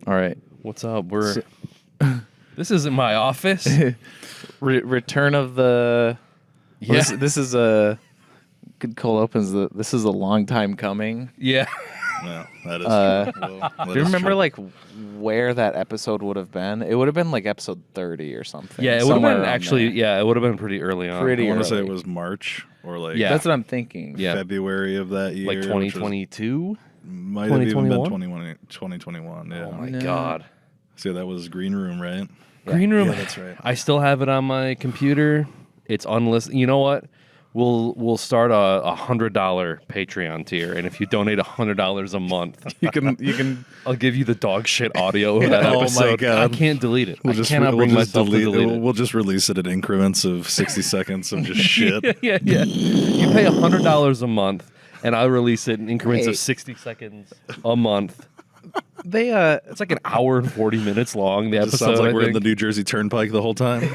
All right. What's up? This isn't my office. Return of the. Yeah. This is a. Good cold opens. This is a long time coming. Yeah. No, that is true. Well, that Do you is remember true. like where that episode would have been? It would have been like episode 30 or something. Yeah, it would have somewhere been around actually. there. Yeah, it would have been pretty early on. Pretty I want to say early. it was March or like Yeah. That's what I'm thinking. Yeah. February of that year. Like which 2022. might have even been 2021? 2021. Yeah. Oh my No. god. So that was Green Room, right? Green Room. Yeah, that's right. I still have it on my computer. It's unlisted. You know what? We'll start a $100 Patreon tier, and if you donate $100 a month, You can. I'll give you the dog shit audio of that Oh my episode. God. I can't delete it. We'll I just, cannot we'll bring just myself to delete it. We'll just release it in increments of 60 seconds of just shit. yeah. You pay $100 a month, and I release it in increments Hey. of 60 seconds a month. They It's like an hour and 40 minutes long. The It just episode. sounds like I we're in think. the New Jersey Turnpike the whole time.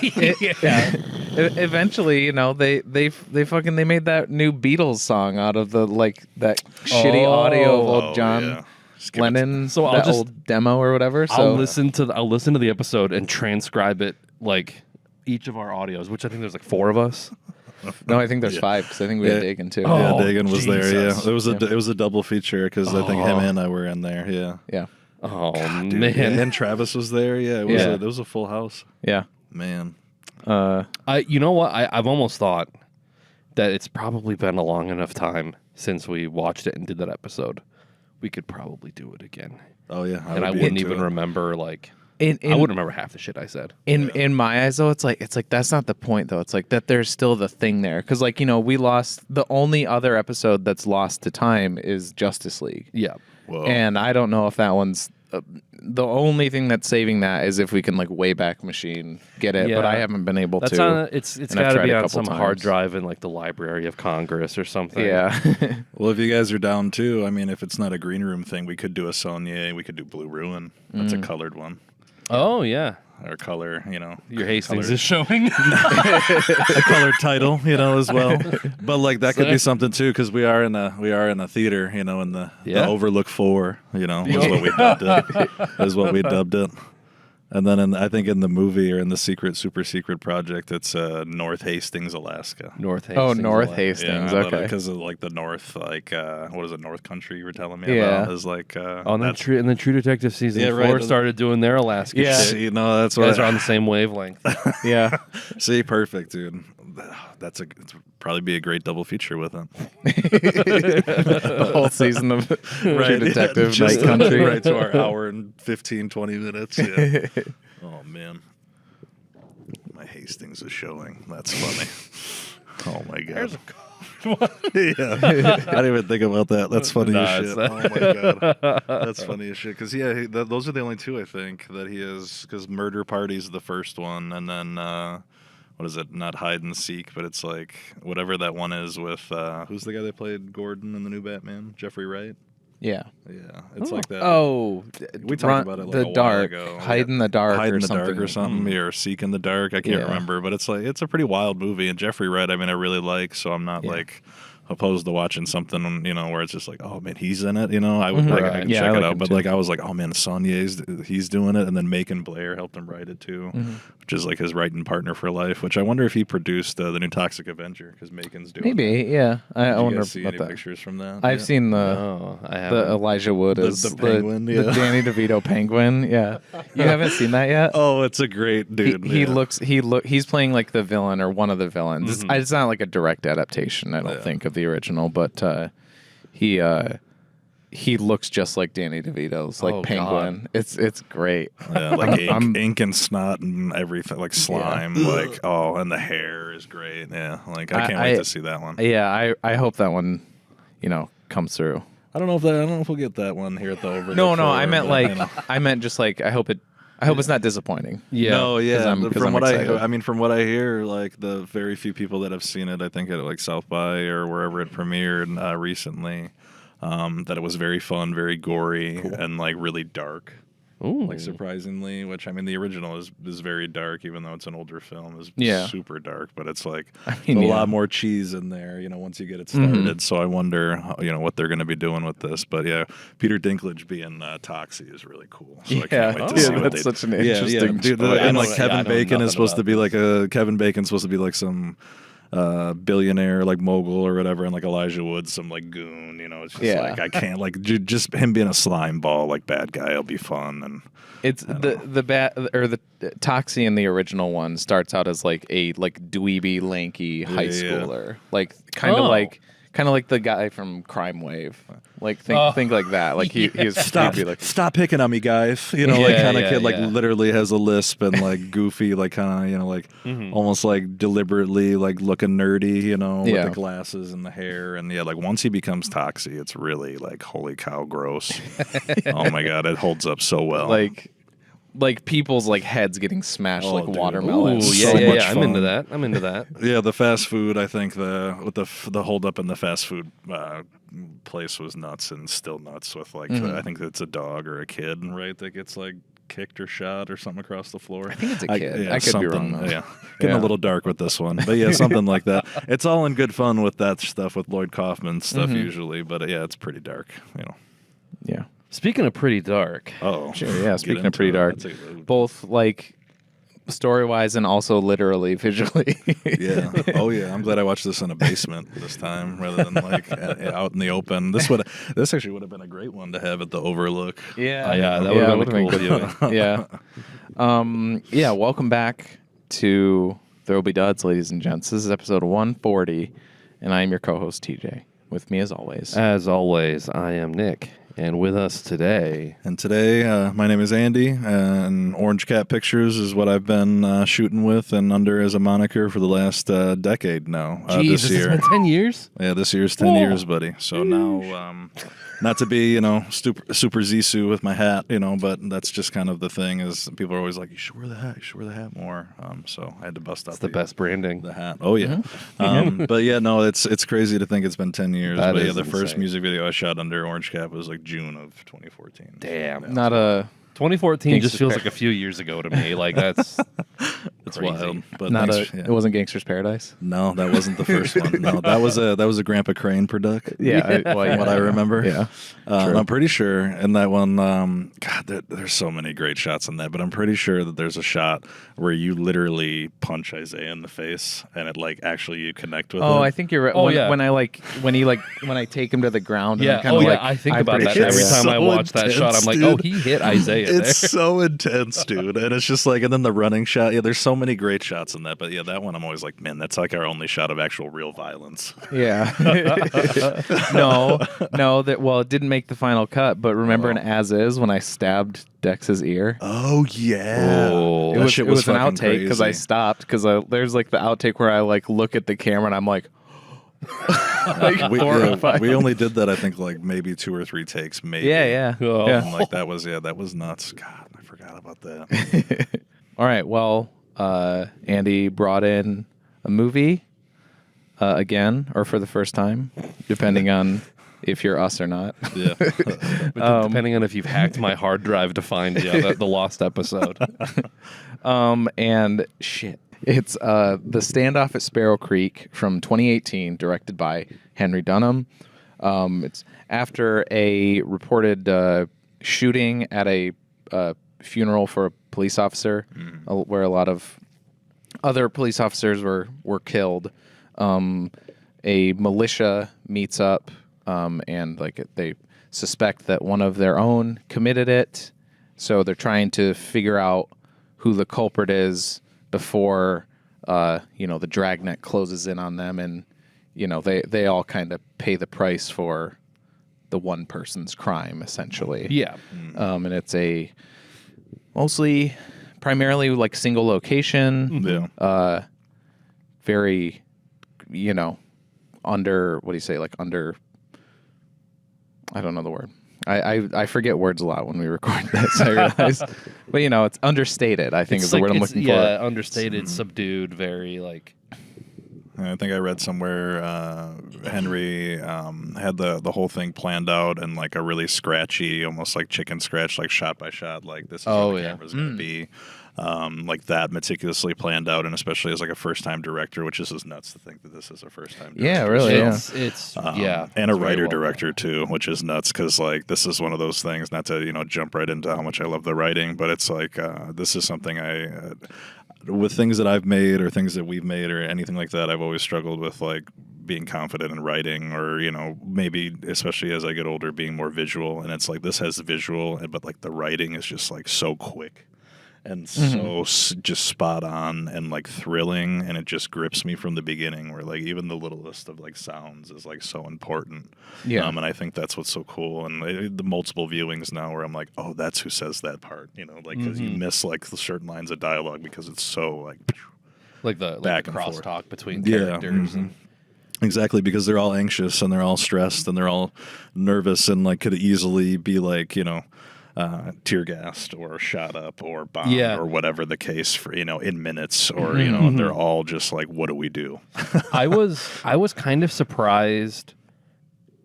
Yeah. Eventually, you know, they made that new Beatles song out of the like that shitty audio of old Oh, John yeah. Just give it Lennon, So I'll that just- old demo or whatever. So I'll listen to the episode and transcribe it like each of our audios, which I think there's like 4 of us. no, I think there's Yeah. 5 because I think we had Yeah. Dagan too. Oh. Yeah, Dagan was there. Yeah, Jesus. it was a double feature because I think him and I were in there. Yeah, Yeah, Oh Dude, man. and Travis was there. Yeah, it was a full house. yeah. Man, You know what? I've almost thought that it's probably been a long enough time since we watched it and did that episode. We could probably do it again. oh yeah, And I wouldn't even remember like I wouldn't remember half the shit I said. In my eyes though, it's like that's not the point though. It's like that there's still the thing there because like, you know, we lost the only other episode that's lost to time is Justice League. Yeah. Whoa. And I don't know if that one's the only thing that's saving that is if we can like Wayback Machine get it, but Yeah. I haven't been able That's to. on it's and I've got to tried be a on couple some hard times. drive in like the Library of Congress or something. Yeah. Well, if you guys are down too, I mean, if it's not a Green Room thing, we could do a Saunier. We could do Blue Ruin. That's a colored one. Oh yeah. Or color, Your Hastings colored- is showing. a colored title, as well. But like that could be something too, because we are in a theater, in the Overlook 4, is what we dubbed it. Is what we dubbed it. And then I think in the movie or in the super secret project, it's North Hastings, Alaska. North Hastings. North Alaska. Hastings. Yeah, Okay. because of like the North, like what is it, North Country? You were telling me Yeah. about is like. Oh, and then True Detective season 4 right. started doing their Alaska Yeah. shit. See, no, that's You guys what. are on the same wavelength. Yeah. See, perfect, dude. It's probably be a great double feature with it. The whole season of True Detective just Night Country. right to our hour and 15, 20 minutes. Yeah. Oh man, my Hastings is showing. That's funny. Oh my god. Yeah, I didn't even think about that. That's funny as shit. Oh my god, that's funny as shit. Because those are the only 2 I think that he is. Because Murder Party's the first one, and then what is it? Not Hide and Seek, but it's like whatever that one is with who's the guy that played Gordon in the new Batman? Jeffrey Wright. Yeah. Yeah, it's like that. Oh, We talked about it like the a while dark, ago. hide in the dark, Hide or in the something. dark or something, or Seek in the Dark. I can't Yeah. remember, but it's a pretty wild movie. And Jeffrey Wright, I mean, I really like, so I'm not like opposed to watching something, where it's just like, oh man, he's in it. I would like I Right. can Yeah, check I it like out, him but too. like I was like, oh man, Saunier's he's doing it, and then Macon Blair helped him write it too, which is like his writing partner for life. Which I wonder if he produced the new Toxic Avenger because Macon's doing. Maybe, yeah. I Did you wonder guys see about any that. pictures from that? I've Yeah. seen No, I haven't. the Elijah Wood as the penguin, the yeah. Danny DeVito penguin. Yeah, you haven't seen that yet. Oh, it's a great dude. He yeah. he's playing like the villain or one of the villains. It's not like a direct adaptation, I don't think, of the original, but he looks just like Danny DeVito's like Oh, penguin. It's great. Yeah, like ink and snot and everything, like slime, and the hair is great. Yeah, like I can't wait to see that one. Yeah, I hope that one, comes through. I don't know if we'll get that one here at the Overlook. No, Four, I meant but, like I meant just like I hope it's not disappointing. Yeah. No, yeah. I'm From what excited. from what I hear, like the very few people that have seen it, I think at like South by or wherever it premiered recently, that it was very fun, very gory, and like really dark. Ooh. like surprisingly. Which I mean, the original is very dark, even though it's an older film. Is Yeah. super dark, but it's like mean, a yeah. lot more cheese in there. Once you get it started. So I wonder, what they're going to be doing with this. But yeah, Peter Dinklage being Toxie is really cool. So I can't wait to see what that's they. such an Yeah, interesting. dude. I And know- like yeah, I Kevin know Bacon nothing is supposed to about be like Kevin Bacon's supposed to be like some billionaire like mogul or whatever, and like Elijah Wood's some like goon. It's just Yeah. like I can't like just him being a slime ball like bad guy will be fun. And It's the bad or the Toxie in the original one starts out as like a dweeby lanky high Yeah. schooler, like kind of like the guy from Crime Wave, like think like that, like he's Stop picking on me, guys. Like Yeah, kind of yeah, kid like yeah. literally has a lisp and like goofy, like kind of like almost like deliberately like looking nerdy, with Yeah. the glasses and the hair. And yeah, like once he becomes Toxie, it's really like holy cow, gross. Oh my god, it holds up so well. like people's like heads getting smashed Oh, like dude. watermelons. Ooh, So yeah. much I'm into fun. that. I'm into that. Yeah, the fast food. I think the hold up in the fast food place was nuts and still nuts. With like I think it's a dog or a kid, right, that gets like kicked or shot or something across the floor. I think it's a kid. Yeah, I could be wrong. something, Though. Yeah, getting Yeah. a little dark with this one, but yeah, something like that. It's all in good fun with that stuff with Lloyd Kaufman stuff usually, but yeah, it's pretty dark. Yeah. Speaking of pretty dark, Oh, Sure. Yeah. get Speaking of into pretty it. dark, That's a- both like story wise and also literally visually. Yeah. Oh, yeah. I'm glad I watched this in a basement this time rather than like out in the open. This actually would have been a great one to have at the Overlook. Yeah. yeah, that would've been would've cool good. Yeah. Yeah. Welcome back to There'll Be Duds, ladies and gents. This is episode 140, and I am your co-host TJ. With me as always. As always, I am Nick, and with us today, And today, my name is Andy, and Orange Cat Pictures is what I've been shooting with and under as a moniker for the last decade now. This year. it's been 10 years? Yeah, this year's 10 years, buddy. So now, not to be, super Zissou with my hat, but that's just kind of the thing is people are always like, you should wear the hat. You should wear the hat more. So I had to bust out It's the best branding. the hat. Oh, yeah. But yeah, no, it's crazy to think it's been 10 years. That But yeah, is the first insane. music video I shot under Orange Cap was like June of 2014. Damn. Not a 2014 just Gangsta's feels Par- like a few years ago to me. Like, that's It's crazy. wild. But not thanks, a. yeah. It wasn't Gangster's Paradise. No, that wasn't the first one. No, that was a Grandpa Crane product. Yeah. What I remember. Yeah. I'm pretty sure in that one, God, there's so many great shots in that, but I'm pretty sure that there's a shot where you literally punch Isaiah in the face and it like actually you connect with him. Oh, I think you're right. Oh, when, yeah. when I take him to the ground. yeah. And I'm kind of like, I think I'm about pretty that sure, every yeah. time I So watch that shot. I'm like, intense, oh, dude. he hit Isaiah there. It's so intense, dude. And it's just like, and then the running shot. Yeah, there's so many great shots in that. But yeah, that one I'm always like, man, that's like our only shot of actual real violence. Yeah. no. It didn't make the final cut. But remember in As Is when I stabbed Dex's ear? Oh yeah. Oh. It That was, shit it was an fucking outtake because I crazy. stopped because there's like the outtake where I like look at the camera and I'm like, like we horrified. only did that I think like maybe 2 or 3 takes, maybe. Yeah. Oh. Yeah. And like that was nuts. God, I forgot about that. All right. Well, Andy brought in a movie again or for the first time, depending on if you're us or not. Yeah. Depending on if you've hacked my hard drive to find the lost episode. And shit. It's the Standoff at Sparrow Creek from 2018, directed by Henry Dunham. It's after a reported shooting at a funeral for a police officer, where a lot of other police officers were killed. A militia meets up, and they suspect that one of their own committed it. So they're trying to figure out who the culprit is before the dragnet closes in on them, and they all kind of pay the price for the one person's crime, essentially. Yeah. And it's a primarily like single location, Yeah. very under, what do you say, like under, I don't know the word. I forget words a lot when we record this, I realize. But, it's understated, I think is the word I'm looking Yeah, for. understated, subdued, very like I think I read somewhere Henry had the whole thing planned out and like a really scratchy, almost like chicken scratch, like shot by shot, like this is where the camera's going to be. Like that meticulously planned out, and especially as like a first-time director, which is just nuts to think that this is a first-time director. Yeah, really. It's and a writer-director too, which is nuts because like this is one of those things. Not to jump right into how much I love the writing, but it's like this is something I with things that I've made or things that we've made or anything like that, I've always struggled with like being confident in writing or, maybe especially as I get older, being more visual. And it's like this has visual, but like the writing is just like so quick and so just spot on and like thrilling, and it just grips me from the beginning where like even the littlest of like sounds is like so important. And I think that's what's so cool. And the multiple viewings now where I'm like, oh, that's who says that part, like because you miss like the certain lines of dialogue because it's so like the back and crosstalk between characters. And exactly, because they're all anxious and they're all stressed and they're all nervous and like could easily be like tear gassed or shot up or bombed or whatever the case for in minutes or they're all just like, what do we do? I was kind of surprised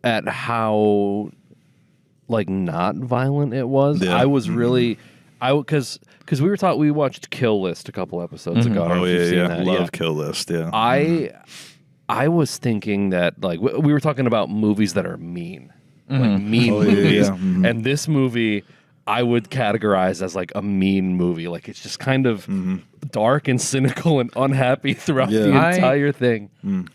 at how like not violent it was. Yeah. I was really because we watched Kill List a couple episodes ago. I don't know if you've seen that. Love Kill List. I was thinking that like we were talking about movies that are mean, like mean movies, and this movie I would categorize as like a mean movie. Like it's just kind of dark and cynical and unhappy throughout the entire thing.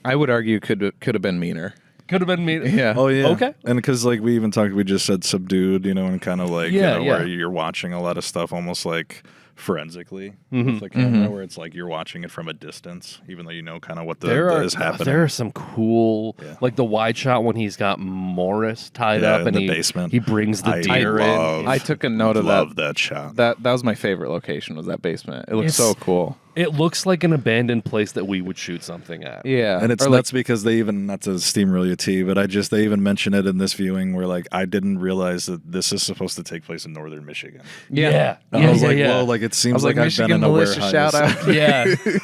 I would argue could have been meaner. Could have been mean. Yeah. Oh yeah. Okay. And because like we just said subdued, and kind of like where you're watching a lot of stuff almost like forensically with the camera, where it's like you're watching it from a distance, even though you know kind of what is happening. There are some cool, like the wide shot when he's got Morris tied up in the basement. He brings the deer in. I took a note of that. Love that shot. That was my favorite location, was that basement. It looks so cool. It looks like an abandoned place that we would shoot something at. Yeah. And it's nuts because they even, not to steamroll your tea, but they even mention it in this viewing where like I didn't realize that this is supposed to take place in northern Michigan. Yeah. I was like, well, like it seems like I've been in a militia warehouse. shout out.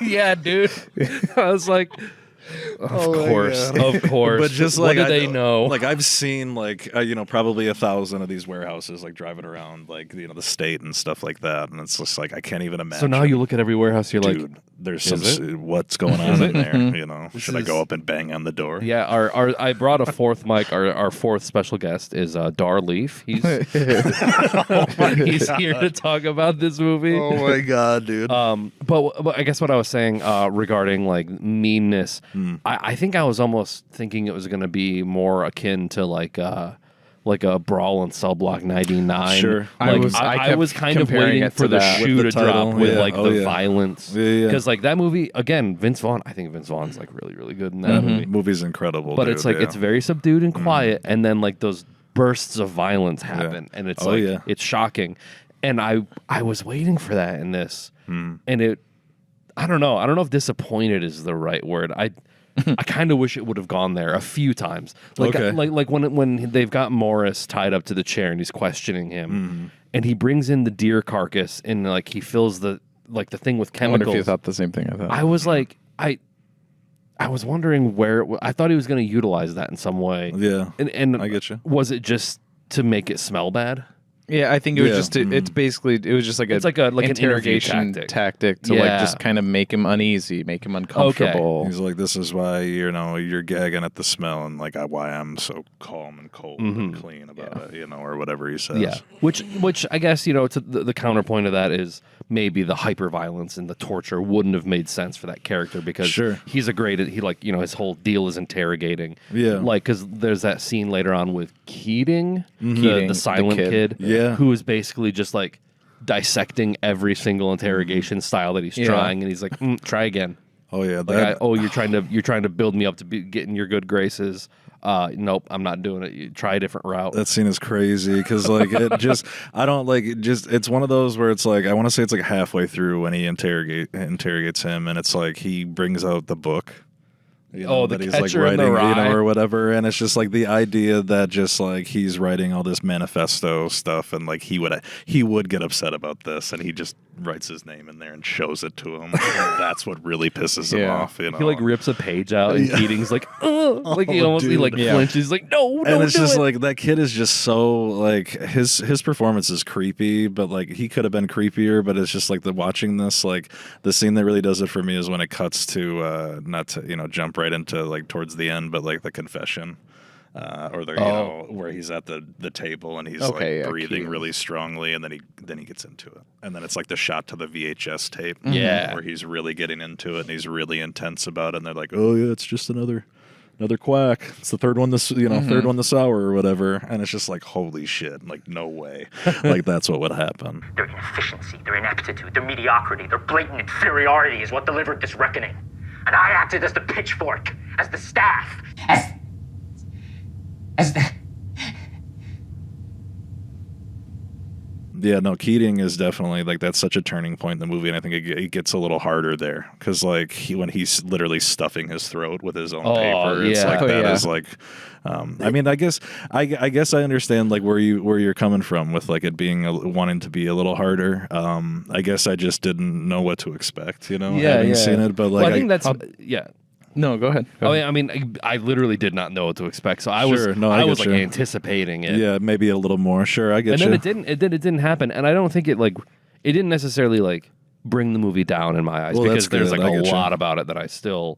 Yeah, dude. I was like, of course. But just like, what do they know? Like I've seen like probably 1,000 of these warehouses like driving around like the state and stuff like that, and it's just like I can't even imagine. So now you look at every warehouse, you're dude, like, there's what's going on in there? Should I go up and bang on the door? Yeah, I brought a fourth mic. Our fourth special guest is Dar Leaf. He's he's here to talk about this movie. Oh my god, dude. But I guess what I was saying regarding like meanness, I think I was almost thinking it was going to be more akin to like a Brawl in Cell Block 99. Sure. Like, I was kind of waiting for the shoe to drop with like the violence. Because like that movie, again, Vince Vaughn, I think Vince Vaughn's like really, really good in that movie. Movie's incredible. But dude, it's like it's very subdued and quiet, and then like those bursts of violence happen, and it's it's shocking. And I was waiting for that in this. And I don't know if disappointed is the right word. I kind of wish it would have gone there a few times. Like when they've got Morris tied up to the chair and he's questioning him, and he brings in the deer carcass and like he fills the thing with I chemicals. wonder if you thought the same thing I thought. I was like, I was wondering where I thought he was going to utilize that in some way. Yeah, and I get you. Was it just to make it smell bad? Yeah, I think it was just it's basically it was just like it's like an interrogation tactic to like just kind of make him uneasy, make him uncomfortable. He's like, this is why you're gagging at the smell and like why I'm so calm and cold and clean about it, or whatever he says. Yeah, which I guess to the counterpoint of that is maybe the hyper violence and the torture wouldn't have made sense for that character because he's his whole deal is interrogating. Yeah, like because there's that scene later on with Keating, the silent kid. Who is basically just like dissecting every single interrogation style that he's trying, and he's like, "Try again." Oh yeah, you're trying to build me up to get in your good graces. Nope, I'm not doing it. You try a different route. That scene is crazy because like it just I don't like it. Just it's one of those where it's like I want to say it's like halfway through when he interrogates him, and it's like he brings out the book. The he's catcher like writing, in the rye. or whatever, and it's just like the idea that just like he's writing all this manifesto stuff, and like he would get upset about this, and he just writes his name in there and shows it to him. That's what really pisses him off. You know? He like rips a page out, and Keating's like, like he almost he like flinches. He's like, no, and it's just like that kid is just so like his performance is creepy, but like he could have been creepier. But it's just like watching this, like the scene that really does it for me is when it cuts to not to jump right into like towards the end, but like the confession. Or the where he's at the table and he's breathing really strongly, and then he gets into it, and then it's like the shot to the VHS tape, where he's really getting into it and he's really intense about it, and they're like, oh yeah, it's just another quack. It's the third one third one this hour or whatever, and it's just like holy shit, like no way, like that's what would happen. Their inefficiency, their ineptitude, their mediocrity, their blatant inferiority is what delivered this reckoning, and I acted as the pitchfork, as the staff, as the... Yeah, no, Keating is definitely like that's such a turning point in the movie, and I think it gets a little harder there because like when he's literally stuffing his throat with his own paper, it's like that is like, I mean, I guess I understand like where you're coming from with like it being wanting to be a little harder. I guess I just didn't know what to expect, having seen it, but like I think that's No, go ahead. I mean, I literally did not know what to expect, so I was like anticipating it. Yeah, maybe a little more. Sure, I get and you. And then it didn't happen, and I don't think it didn't necessarily like bring the movie down in my eyes because there's like a lot about it that I still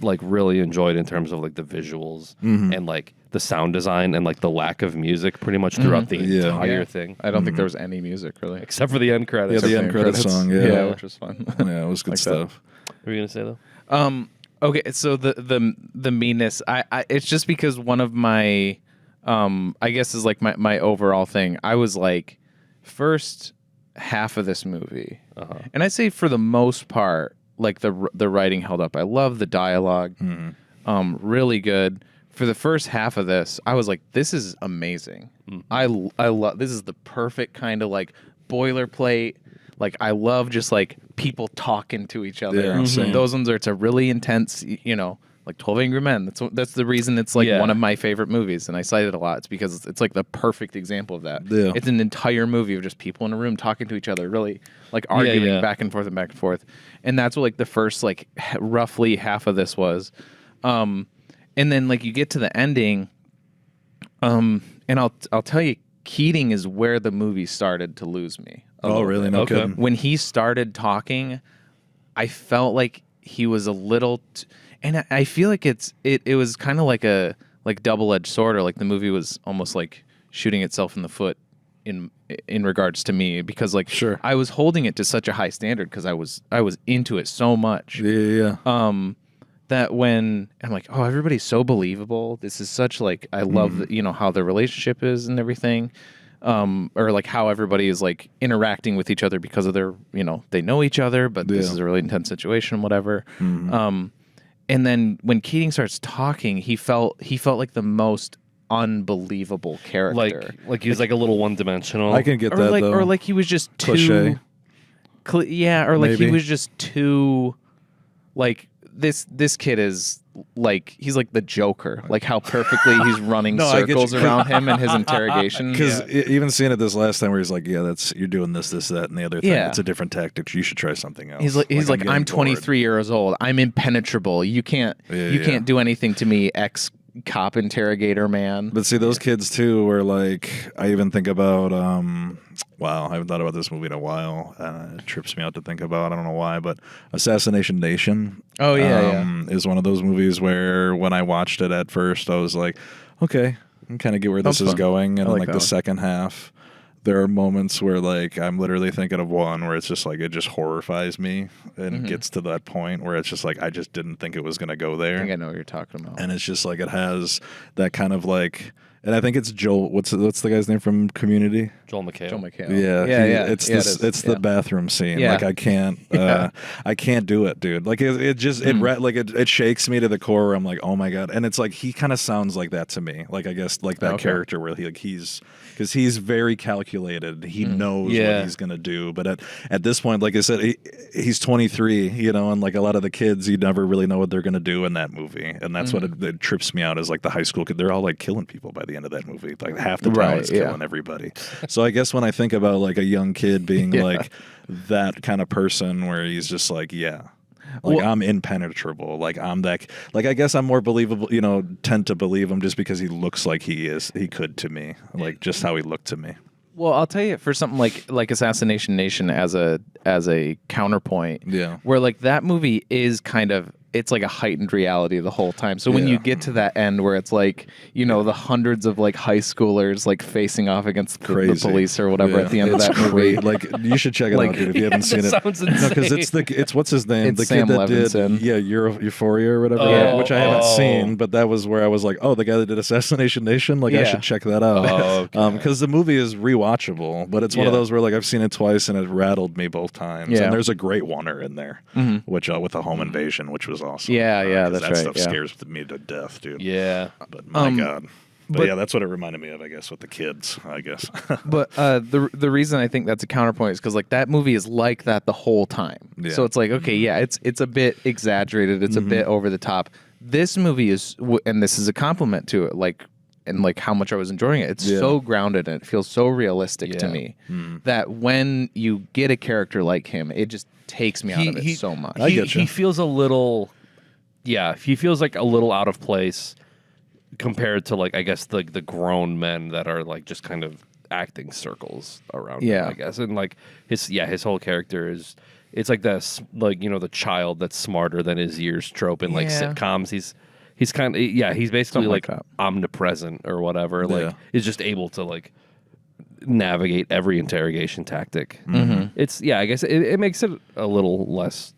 like really enjoyed in terms of like the visuals and like the sound design and like the lack of music pretty much throughout the entire thing. I don't think there was any music really, except for the end credits. Yeah, the end credits song. Yeah, which was fun. Yeah, it was good like stuff. What were you gonna say though? Okay, so the meanness, I it's just because one of my, I guess is like my overall thing. I was like, first half of this movie, and I say for the most part, like the writing held up. I love the dialogue, really good. For the first half of this, I was like, this is amazing. I love this is the perfect kind of like boilerplate. Like I love just like people talking to each other. Yeah, those ones are it's a really intense, like 12 Angry Men. That's the reason it's like one of my favorite movies, and I cite it a lot. It's because it's like the perfect example of that. Yeah. It's an entire movie of just people in a room talking to each other, really like arguing back and forth and back and forth. And that's what like the first like roughly half of this was. And then like you get to the ending, and I'll tell you, Keating is where the movie started to lose me. Oh, really? No kidding. When he started talking, I felt like he was a little, and I feel like it was kind of like a double-edged sword, or like the movie was almost like shooting itself in the foot in regards to me, because like I was holding it to such a high standard because I was into it so much. Yeah. That when I'm like, oh, everybody's so believable. This is such like I love how the relationship is and everything. Or like how everybody is like interacting with each other because of their, they know each other, but this is a really intense situation, whatever. And then when Keating starts talking, he felt like the most unbelievable character. Like he was like a little one-dimensional. I can get that though. Or like he was just Cliché. Or like he was just too like this kid is like he's like the Joker, like how perfectly he's running circles around him in his interrogation. Because even seeing it this last time, where he's like, "Yeah, you're doing this, that, and the other thing. It's a different tactic. You should try something else." He's like I'm 23 years old. I'm impenetrable. You can't do anything to me, ex-cop interrogator man. But see, those kids too were like, I even think about. Wow, I haven't thought about this movie in a while. It trips me out to think about. I don't know why, but Assassination Nation. Oh is one of those movies where when I watched it at first, I was like, okay, I can kind of get where this is going. And like the second half, there are moments where like I'm literally thinking of one where it's just like it just horrifies me and gets to that point where it's just like I just didn't think it was going to go there. I think I know what you're talking about. And it's just like it has that kind of like. And I think it's Joel. What's the guy's name from Community? Joel McHale. Yeah. It's the bathroom scene. Yeah. Like I can't, I can't do it, dude. Like it shakes me to the core. Where I'm like, oh my god. And it's like he kind of sounds like that to me. Like I guess like that character where he's because he's very calculated. He knows what he's gonna do. But at this point, like I said, he's 23. And like a lot of the kids, you never really know what they're gonna do in that movie. And that's what it trips me out is like the high school kid. They're all like killing people by the the end of that movie. Like half the town is killing everybody. So I guess when I think about like a young kid being like that kind of person where he's just like, I'm impenetrable. Like I'm that. Like I guess I'm more believable. Tend to believe him just because he looks like he is. He could to me, like just how he looked to me. Well, I'll tell you, for something like Assassination Nation as a counterpoint, where like that movie is kind of, it's like a heightened reality the whole time. So when you get to that end where it's like, the hundreds of like high schoolers like facing off against the police or whatever at the end of that movie. Like you should check it out, dude, if you haven't seen it. Sounds insane. No, because it's what's his name? It's the Sam kid that Levinson. did Euphoria or whatever, which I haven't seen, but that was where I was like, oh, the guy that did Assassination Nation, like I should check that out. Because the movie is rewatchable, but it's one of those where like I've seen it twice and it rattled me both times. And there's a great oneer in there, which with a home invasion, which was awesome. That's that right. Stuff scares me to death, dude. Yeah. But my God. But yeah, that's what it reminded me of, I guess, with the kids, I guess. But the reason I think that's a counterpoint is because like that movie is like that the whole time. Yeah. So it's like, okay, it's a bit exaggerated. It's a bit over the top. This movie is, and this is a compliment to it, like, and like how much I was enjoying it. It's so grounded and it feels so realistic to me that when you get a character like him, it just takes me out of it so much. He feels a little... Yeah, he feels like a little out of place compared to like I guess the grown men that are like just kind of acting circles around him, I guess. And like his whole character is it's like this like the child that's smarter than his years trope in like sitcoms. He's kind of he's basically like omnipresent or whatever. Like is just able to like navigate every interrogation tactic. It's I guess it makes it a little less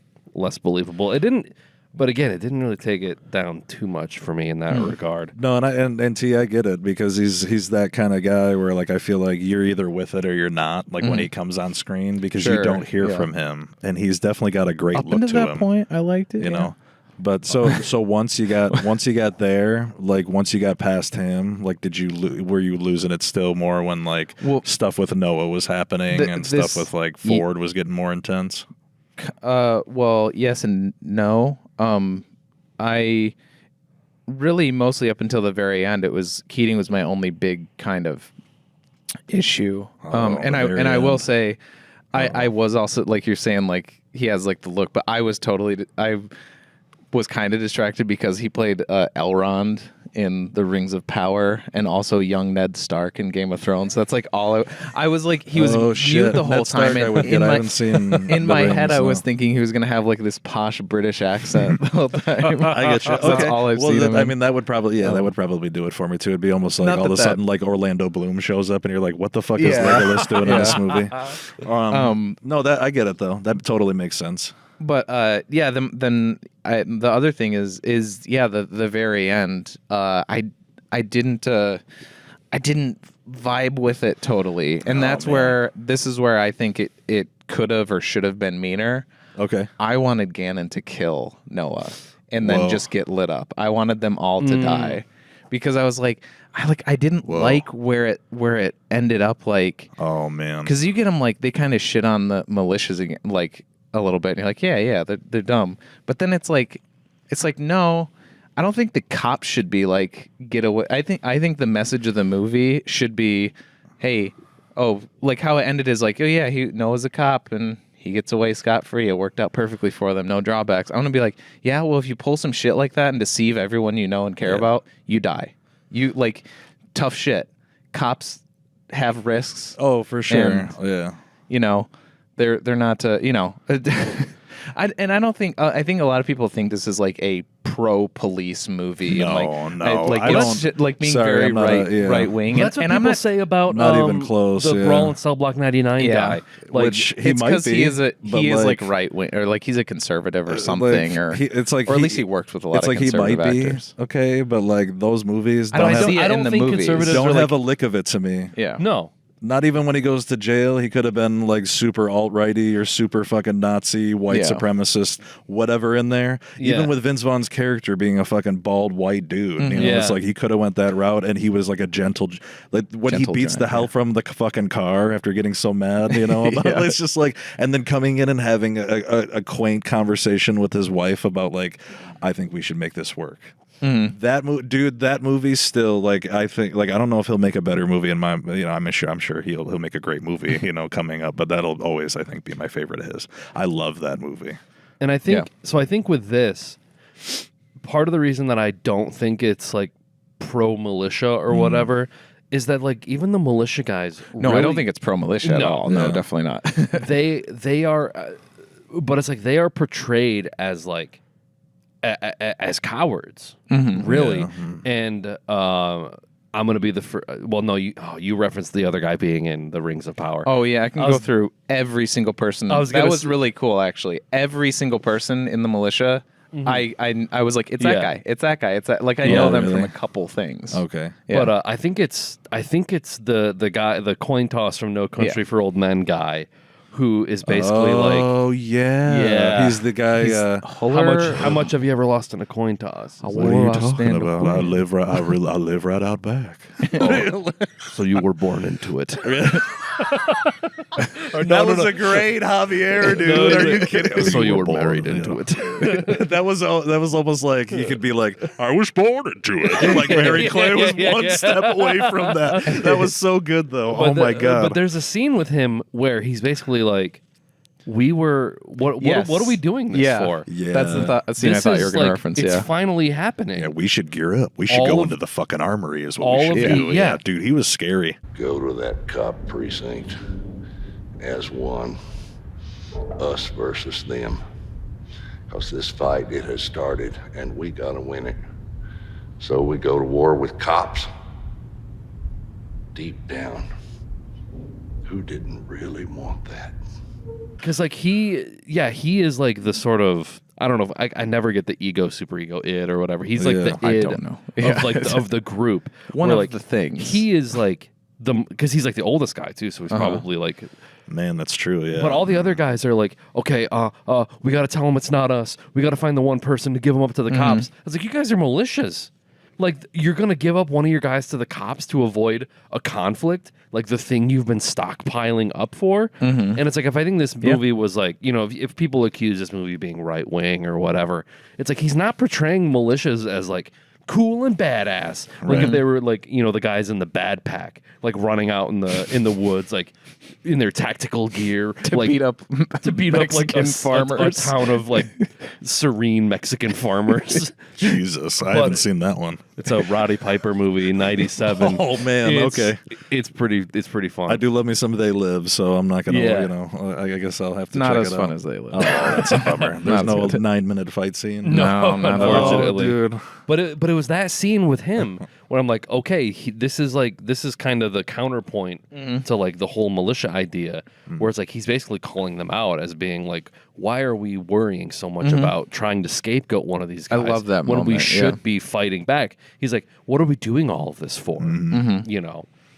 believable. But again, it didn't really take it down too much for me in that regard. No, and T, I get it because he's that kind of guy where like I feel like you're either with it or you're not. Like when he comes on screen because you don't hear from him, and he's definitely got a great look to him. Up that point, I liked it. You know, but so once you got there, like once you got past him, like were you losing it still more when like stuff with Noah was happening and stuff with like Ford was getting more intense? Well, yes and no. I really mostly up until the very end, Keating was my only big kind of issue. And I will say, I was also like you're saying, like he has like the look, but I was kind of distracted because he played Elrond in The Rings of Power and also young Ned Stark in Game of Thrones. So that's like all I was like, he was mute the whole time. In my head, I was thinking he was going to have like this posh British accent the whole time. I get you. That's all I've seen him in. I mean, that would probably do it for me too. It'd be almost like all of a sudden like Orlando Bloom shows up and you're like, what the fuck is Legolas doing in this movie? No, that I get it though. That totally makes sense. But then the other thing is the very end. I didn't vibe with it totally, and this is where I think it could have or should have been meaner. Okay, I wanted Ganon to kill Noah and then just get lit up. I wanted them all to die because I was like. I didn't like where it ended up. Like, oh man, because you get them like they kind of shit on the militias again, like. A little bit, and you're like, they're dumb. But then it's like no, I don't think the cops should be like get away. I think the message of the movie should be, hey, like how it ended is like, Noah's a cop and he gets away scot-free. It worked out perfectly for them, no drawbacks. I want to be like, if you pull some shit like that and deceive everyone you know and care about, you die. You like tough shit. Cops have risks. Oh, for sure. They're not, I don't think, I think a lot of people think this is like a pro-police movie. Like being very right wing. That's what people say about not even close. The Brawl and Cell Block 99 guy. Like, which he might be. He is like right wing, or like he's a conservative or something, or at least he worked with a lot of conservative actors. Okay, but like those movies, I don't see it in the movies. Don't have a lick of it to me. Yeah, no. Not even when he goes to jail, he could have been like super alt-righty or super fucking Nazi, white supremacist, whatever in there. Yeah. Even with Vince Vaughn's character being a fucking bald white dude, it's like he could have went that route, and he was like a gentle, like when he beats the hell from the fucking car after getting so mad, it's just like, and then coming in and having a quaint conversation with his wife about like, I think we should make this work. That dude, that movie's still like, I think, like, I don't know if he'll make a better movie in my, I'm sure he'll make a great movie, coming up, but that'll always, I think, be my favorite of his. I love that movie. And I think so. I think with this, part of the reason that I don't think it's like pro militia or whatever is that like even the militia guys. No, really, I don't think it's pro militia at all. No, definitely not. they are, but it's like they are portrayed as like as cowards, really. Yeah. And I'm gonna be the first. Well, no, you referenced the other guy being in the Rings of Power. Oh yeah, I can go through every single person. That was really cool, actually. Every single person in the militia. I was like, it's that guy. It's that guy. It's that. Like I know them from a couple things. Okay, but I think it's the guy, the coin toss from No Country for Old Men guy, who is basically he's the guy. How much have you ever lost in a coin toss? What are you talking about? I live right out back. So you were born into it. That was a great Javier, dude. Are you kidding? So you were married into it. That was almost like you could be like, I was born into it. Like Mary Claire was one step away from that. That was so good, though. My god! But there's a scene with him where he's basically like, "We were what are we doing this for?" Yeah, that's the scene I thought you were going to reference. It's finally happening. Yeah, we should gear up. We should go into the fucking armory. Is what we should do. Yeah, dude, he was scary. Go to that cop precinct as one, us versus them. Because this fight, it has started, and we gotta win it. So we go to war with cops. Deep down, who didn't really want that? Because like he is like the sort of, I don't know, I never get the ego, superego, id or whatever. He's like the id I don't know. of the group. One of the things. He is like because he's like the oldest guy too, so he's probably like. Man, that's true, yeah. But all the other guys are like, okay, we got to tell them it's not us. We got to find the one person to give them up to the cops. I was like, you guys are militias. Like, you're going to give up one of your guys to the cops to avoid a conflict, like the thing you've been stockpiling up for. And it's like, if I think this movie was like, if people accuse this movie of being right wing or whatever, it's like he's not portraying militias as like cool and badass. Like if they were like, the guys in the Bad Pack, like running out in the woods, like in their tactical gear to like, beat up Mexican farmers. A town of like serene Mexican farmers. Jesus, I haven't seen that one. It's a Roddy Piper movie, 97. Oh man, it's pretty fun. I do love me some They Live, so I'm not gonna, I guess I'll have to not check as it fun out. as They Live. Oh, that's a bummer. There's no 9-minute fight scene. No, not unfortunately, dude. But it was that scene with him where I'm like, okay, this is kind of the counterpoint to like the whole militia idea, where it's like he's basically calling them out as being like, why are we worrying so much about trying to scapegoat one of these guys? I love that when moment, we should be fighting back. He's like, what are we doing all of this for?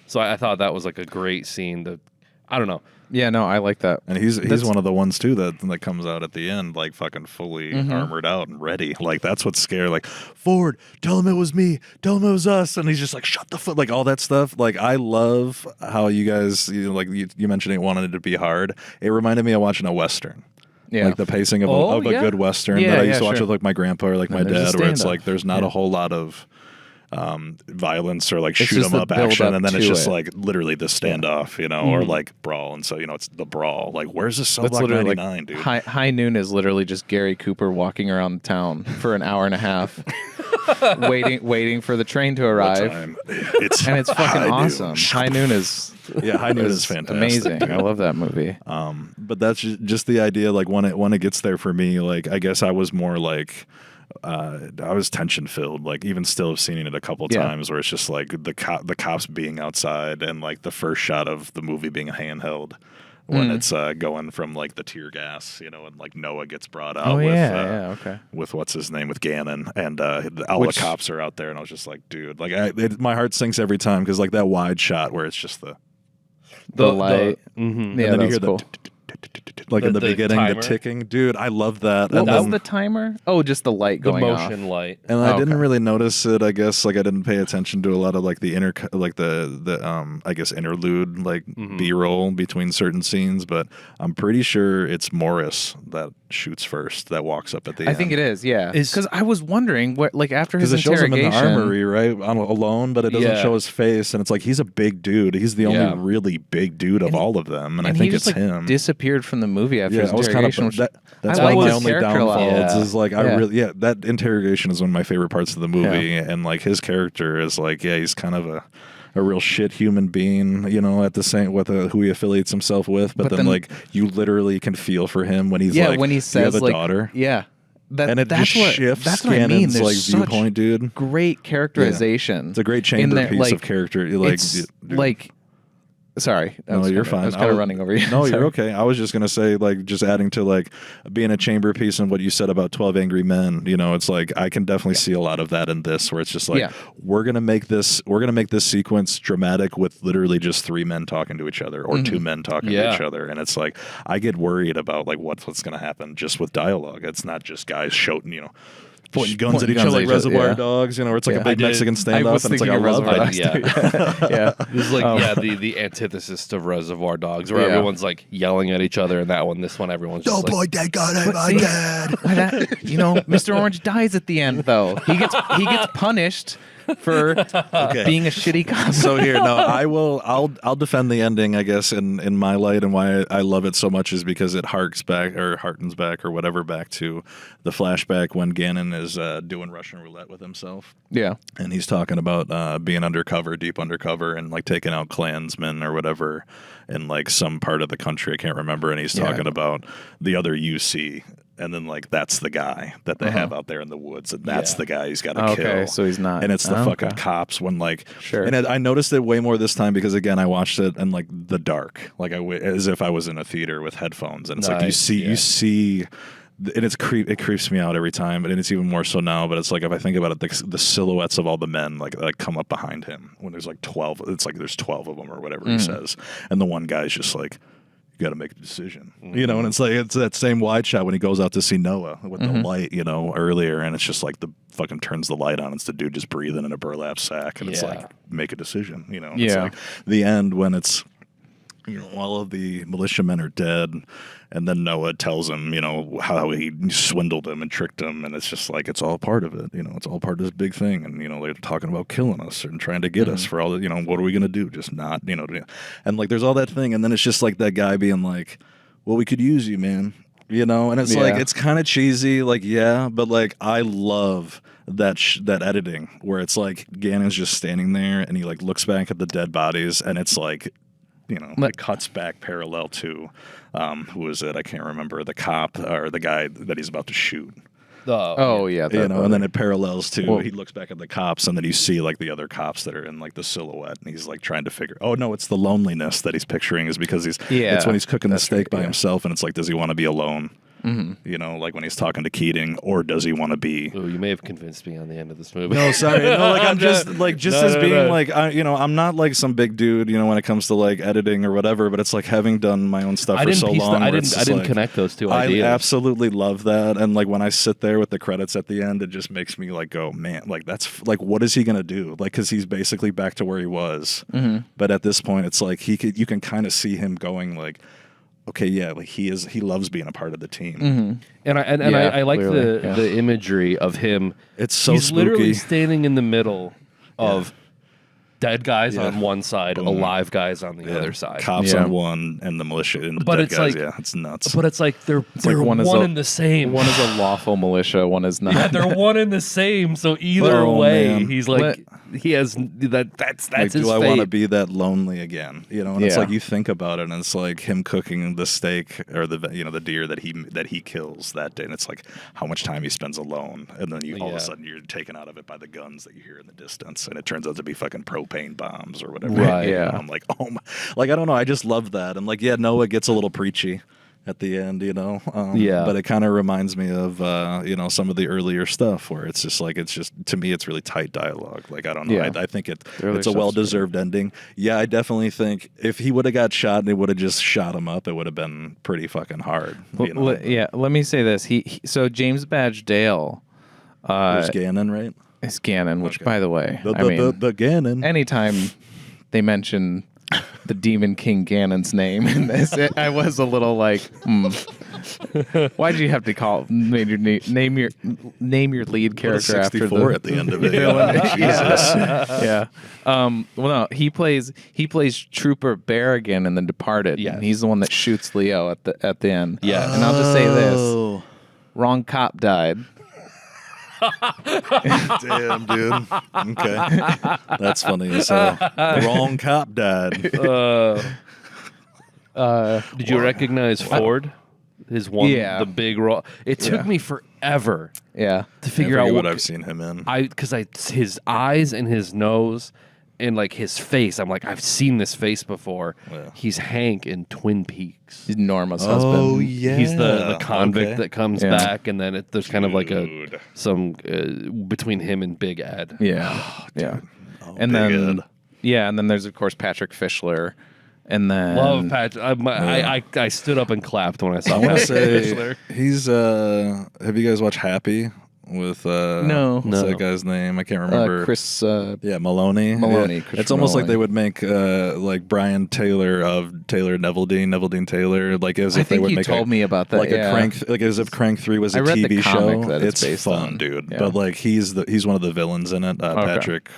So I thought that was like a great scene. I don't know. Yeah, no, I like that. And he's one of the ones too that comes out at the end like fucking fully armored out and ready. Like that's what's scary. Like, Ford, tell him it was me. Tell him it was us. And he's just like, shut the fuck. Like all that stuff. Like I love how you guys like you mentioned it wanted it to be hard. It reminded me of watching a Western. Yeah. Like the pacing of a good Western that I used to watch with like my grandpa or like my dad, where it's like there's not a whole lot of violence or like shoot 'em up action, and then it's just like literally the standoff, or like brawl, and so it's the brawl. Like, where's the Cell Block 99, dude? High Noon is literally just Gary Cooper walking around town for an hour and a half, waiting for the train to arrive. And it's fucking awesome. High Noon is High Noon is fantastic. Amazing. I love that movie. But that's just the idea. Like when it gets there for me, like I guess I was more like. I was tension filled, like even still have seen it a couple times where it's just like the cops being outside and like the first shot of the movie being handheld when it's going from like the tear gas, and like Noah gets brought out with what's his name, with Gannon, and all the cops are out there, and I was just like, dude, like my heart sinks every time because like that wide shot where it's just the light, and then you hear cool. Like in the beginning, timer. the ticking. Dude, I love that. What was the timer? Oh, just the light going off. The motion light. And I didn't really notice it, I guess. Like I didn't pay attention to a lot of like the I guess interlude, like B-roll between certain scenes, but I'm pretty sure it's Morris that shoots first, that walks up at the end. I think it is, yeah. Because I was wondering what, like, after his because it shows him in the interrogation, armory, right, alone, but it doesn't show his face, and it's like he's a big dude. He's the only really big dude of all of them, and I think he it's just, like, him. Disappeared from the movie after his I was interrogation. that's I like like my his only character a lot. downfall. Is like Yeah. that interrogation is one of my favorite parts of the movie, and like his character is like, he's kind of a real shit human being, you know, at the same with who he affiliates himself with, but then like you literally can feel for him when he's like, when he says, you have a like, daughter, and it just shifts that's what I mean. Gannon's There's like such viewpoint, dude. Great characterization. It's a great chamber piece like, of character. Like, it's dude. like. Sorry, No, you're fine. I was kind of running over you. No, Sorry. you're okay. I was just gonna say, like, just adding to like being a chamber piece and what you said about 12 Angry Men. You know, it's like I can definitely see a lot of that in this, where it's just like we're gonna make this sequence dramatic with literally just 3 men talking to each other or 2 men talking to each other, and it's like I get worried about like what's gonna happen just with dialogue. It's not just guys shouting, you know, pointing guns at each other like Reservoir Dogs, you know, where it's like a big Mexican standoff, and it's like I love that. Yeah. This is like the antithesis to Reservoir Dogs, where everyone's like yelling at each other, and this one, everyone's just like, point that gun at my dad. You know, Mr. Orange dies at the end, though. He gets punished for being a shitty cop. So here, no, I'll defend the ending, I guess, in my light, and why I love it so much is because it harkens back to the flashback when Gannon is doing Russian roulette with himself. Yeah. And he's talking about being undercover, deep undercover, and like taking out Klansmen or whatever in like some part of the country. I can't remember. And he's talking about the other UC. And then, like, that's the guy that they have out there in the woods, and that's the guy he's got to kill. Okay, so he's not. And it's the fucking cops when, like, Sure. And I noticed it way more this time because, again, I watched it in like the dark, like as if I was in a theater with headphones, and it's like you see. And it creeps me out every time, and it's even more so now. But it's like if I think about it, the silhouettes of all the men like come up behind him when there's like 12. It's like there's 12 of them or whatever he says, and the one guy's just like, you got to make a decision, you know. And it's like it's that same wide shot when he goes out to see Noah with the light, you know, earlier, and it's just like the fucking turns the light on. It's the dude just breathing in a burlap sack, and it's like make a decision, you know. And it's like the end when it's, you know, all of the militiamen are dead, and then Noah tells him, you know, how he swindled him and tricked him, and it's just like it's all part of it, you know, it's all part of this big thing, and you know they're talking about killing us and trying to get us for all the, you know, what are we gonna do? Just not, you know, and like there's all that thing, and then it's just like that guy being like, well, we could use you, man, you know, and it's like it's kind of cheesy, like but like I love that editing where it's like Gannon's just standing there and he like looks back at the dead bodies, and it's like, you know, it cuts back parallel to, who is it? I can't remember, the cop or the guy that he's about to shoot. you know, and then it parallels to, he looks back at the cops, and then you see like the other cops that are in like the silhouette, and he's like trying to figure, oh no, it's the loneliness that he's picturing is because it's when he's cooking the steak by himself, and it's like, does he want to be alone? You know, like when he's talking to Keating, or does he want to be? Oh, you may have convinced me on the end of this movie. No, sorry, no, like I'm just like being like, you know, I'm not like some big dude, you know, when it comes to like editing or whatever, but it's like having done my own stuff for so long. I didn't connect those two ideas. I absolutely love that, and like when I sit there with the credits at the end, it just makes me like go, man, like that's like, what is he gonna do? Like, because he's basically back to where he was, but at this point, it's like you can kind of see him going like, okay, yeah, like he loves being a part of the team. And I like the imagery of him. It's so he's spooky. Literally standing in the middle of dead guys on one side, alive guys on the other side. Cops on one, and the militia and the dead guys. It's nuts. But it's like they're one and the same. One is a lawful militia, one is not. Yeah, they're one and the same. So either way, man. he's like, he has that's like, his do I fate. want to be that lonely again? You know, and it's like you think about it, and it's like him cooking the steak or the deer that he kills that day, and it's like how much time he spends alone, and then all of a sudden you're taken out of it by the guns that you hear in the distance, and it turns out to be fucking propane bombs or whatever. Right? Yeah. I'm like, oh my, like I don't know, I just love that, and like Noah gets a little preachy at the end, you know. But it kind of reminds me of you know, some of the earlier stuff where it's just to me it's really tight dialogue. Like I don't know, I think it's a well-deserved ending. Yeah, I definitely think if he would have got shot and they would have just shot him up, it would have been pretty fucking hard. You know? Let me say this. So James Badge Dale, there's Gannon, right? It's Gannon, which by the way, the Gannon. Anytime they mention the Demon King Gannon's name in this, I was a little like, Why'd you have to name your lead character after 64 at the end of it. Jesus. Yeah. Well, no, he plays Trooper Berrigan in The Departed. Yes. And he's the one that shoots Leo at the end. Yes. And I'll just say this: wrong cop died. Damn, dude. Okay. That's funny as hell. The wrong cop died. Did you recognize Ford? His one, the big role. It took me forever Yeah. to figure out what I've seen him in. Because his eyes and his nose and like his face. I'm like, I've seen this face before. Yeah. He's Hank in Twin Peaks. He's Norma's husband. Oh, yeah. He's the convict that comes Yeah. back, and then there's kind of like some between him and Big Ed. Yeah. Yeah. Oh, And Big then Ed. and then there's of course Patrick Fischler. And then Love Patrick. I stood up and clapped when I saw I want to Patrick say Fischler. he's. Have you guys watched Happy with? No. What's that guy's name? I can't remember. Chris. Yeah, Maloney. Maloney, Yeah. Christopher It's almost like Maloney. they would make like Brian Taylor of Taylor Neveldine Taylor, like as I if they think would you make told me about that. like yeah. a Crank, like as if Crank 3 was a I read the TV comic show. that it's based fun, on. dude. Yeah. But like he's one of the villains in it. Patrick.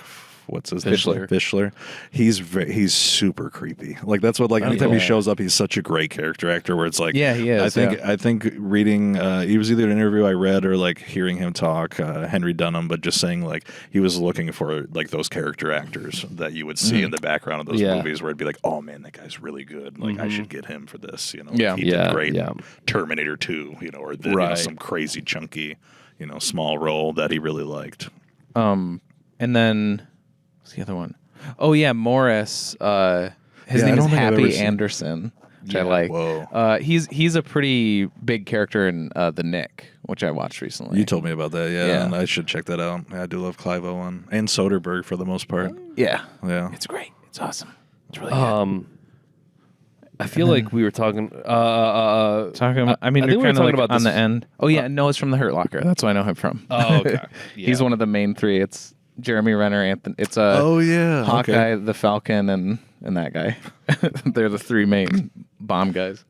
What's his name? Fischler. Fischler. He's super creepy. Like that's what like anytime he shows up, he's such a great character actor. Where it's like, Yeah, he is, I think reading, he was either an interview I read or like hearing him talk, Henry Dunham, but just saying like he was looking for like those character actors that you would see in the background of those movies, where it'd be like, oh man, that guy's really good. Like I should get him for this. You know, Yeah. he Yeah, did great. yeah. in Terminator 2. You know, or you know, some crazy chunky, small role that he really liked. And then what's the other one? Oh yeah, Morris. His I name is don't think I've ever Happy seen- Anderson, which I like. Whoa. He's a pretty big character in The Nick, which I watched recently. You told me about that, Yeah. and I should check that out. Yeah, I do love Clive Owen and Soderbergh for the most part. Yeah, Yeah, it's great. It's awesome. It's really good. I feel like we were talking. Talking about, I mean, I you're think we were kind of like talking about on this- the end. Oh yeah, no, it's from The Hurt Locker. That's where I know him from. Oh, okay. He's Yeah. one of the main three. It's Jeremy Renner, Anthony. It's yeah, Hawkeye, the Falcon, and that guy. They're the three main bomb guys.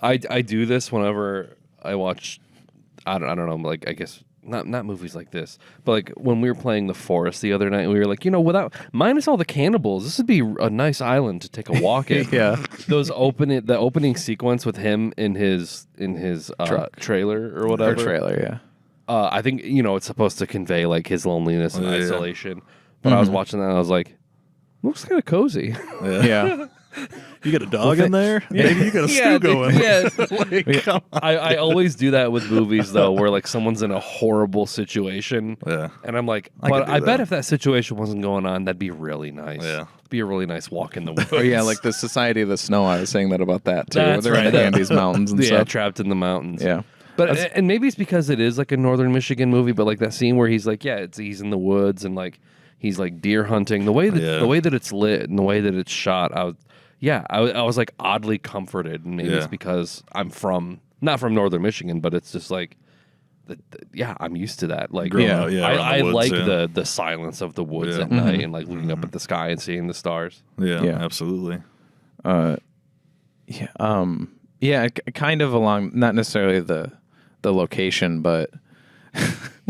I do this whenever I watch. I don't know. Like I guess not movies like this, but like when we were playing The Forest the other night, we were like, without minus all the cannibals, this would be a nice island to take a walk in. Yeah. the opening sequence with him in his Truck. trailer or Or whatever. trailer, yeah. I think it's supposed to convey like his loneliness and Yeah. isolation. But I was watching that and I was like, looks kind of cozy. Yeah. You got a dog in there? Maybe you got a stew going. Yeah. Like, come on. I always do that with movies though, where like someone's in a horrible situation. Yeah. And I'm like, I could but do I bet that. if that situation wasn't going on, that'd be really nice. Yeah. Be a really nice walk in the woods. Oh yeah, like the Society of the Snow. I was saying that about that too. That's They're in right. the Andes Mountains and yeah, stuff. trapped in the mountains. Yeah. But and maybe it's because it is like a northern Michigan movie, but like that scene where he's like, he's in the woods and like he's like deer hunting. The way that it's lit and the way that it's shot, I was like oddly comforted, and maybe it's because I'm not from northern Michigan, but it's just like, I'm used to that. Like, Growing up, around I the woods, like yeah. the silence of the woods Yeah. at night and like looking up at the sky and seeing the stars. Yeah, Yeah. absolutely. Kind of along, not necessarily the location, but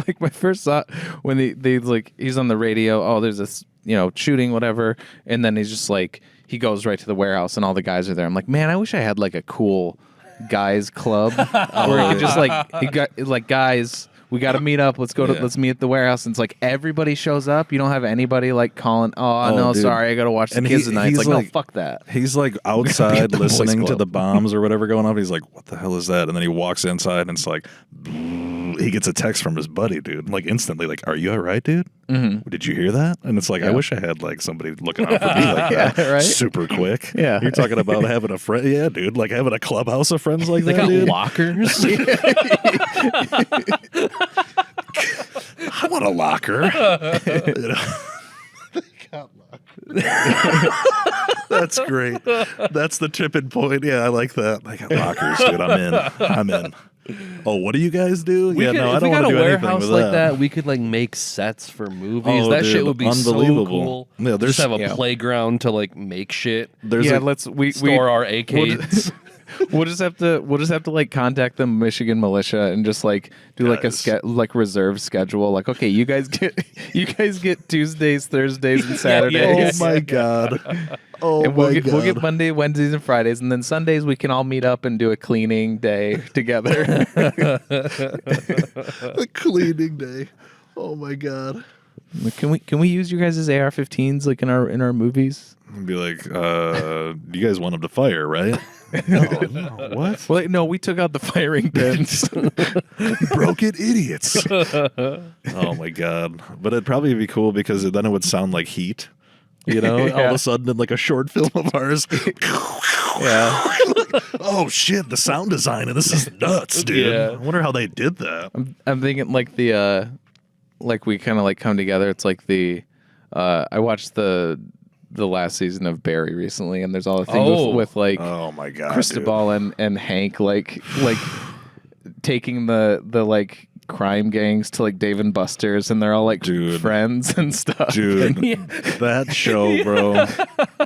like my first thought when they like he's on the radio. Oh, there's this shooting, whatever, and then he's just like he goes right to the warehouse and all the guys are there. I'm like, man, I wish I had like a cool guys club where you could just like guys. We got to meet up. Let's meet at the warehouse. And it's like everybody shows up. You don't have anybody like calling, oh no, dude. sorry, I got to watch the And kids tonight. It's he's like, like- no, fuck that. He's like outside the boys listening to club. the bombs or whatever going off. He's like, what the hell is that? And then he walks inside and it's like, he gets a text from his buddy, dude. Like instantly, like, are you all right, dude? Mm-hmm. Did you hear that? And it's like, I wish I had like somebody looking out for me like that. right? Super quick. Yeah. You're talking about having a friend. Yeah, dude. Like having a clubhouse of friends like They that, got dude. lockers. I want a locker. You know? That's great. That's the tipping point. Yeah, I like that. I got lockers, dude. I'm in. Oh, what do you guys do? We yeah, could, no, I if don't we want got to a do anything warehouse with like that, we could like make sets for movies. Oh, that dude, shit would be unbelievable. so cool. Yeah, Just have a playground to like make shit. There's Yeah, a, we Store our AKs. We'll just have to like contact the Michigan militia and just like do like a reserve schedule. Like, okay, you guys get Tuesdays, Thursdays, and Saturdays. Oh my god. Oh and my god. We'll get Monday, Wednesdays, and Fridays, and then Sundays we can all meet up and do a cleaning day together. A cleaning day. Oh my god. Can we use you guys as AR-15s like in our movies? And be like, you guys want them to fire, right? No, what? Well, no, we took out the firing pins. Broke it, idiots. Oh my god. But it'd probably be cool because then it would sound like Heat. You know, all of a sudden in like a short film of ours. Yeah. Oh shit, the sound design and this is nuts, dude. Yeah. I wonder how they did that. I'm thinking like the like we kind of like come together. It's like the I watched the last season of Barry recently, and there's all the things with like oh my god, Cristobal and Hank like taking the like crime gangs to like Dave and Buster's, and they're all like friends and stuff. Dude, that show, bro,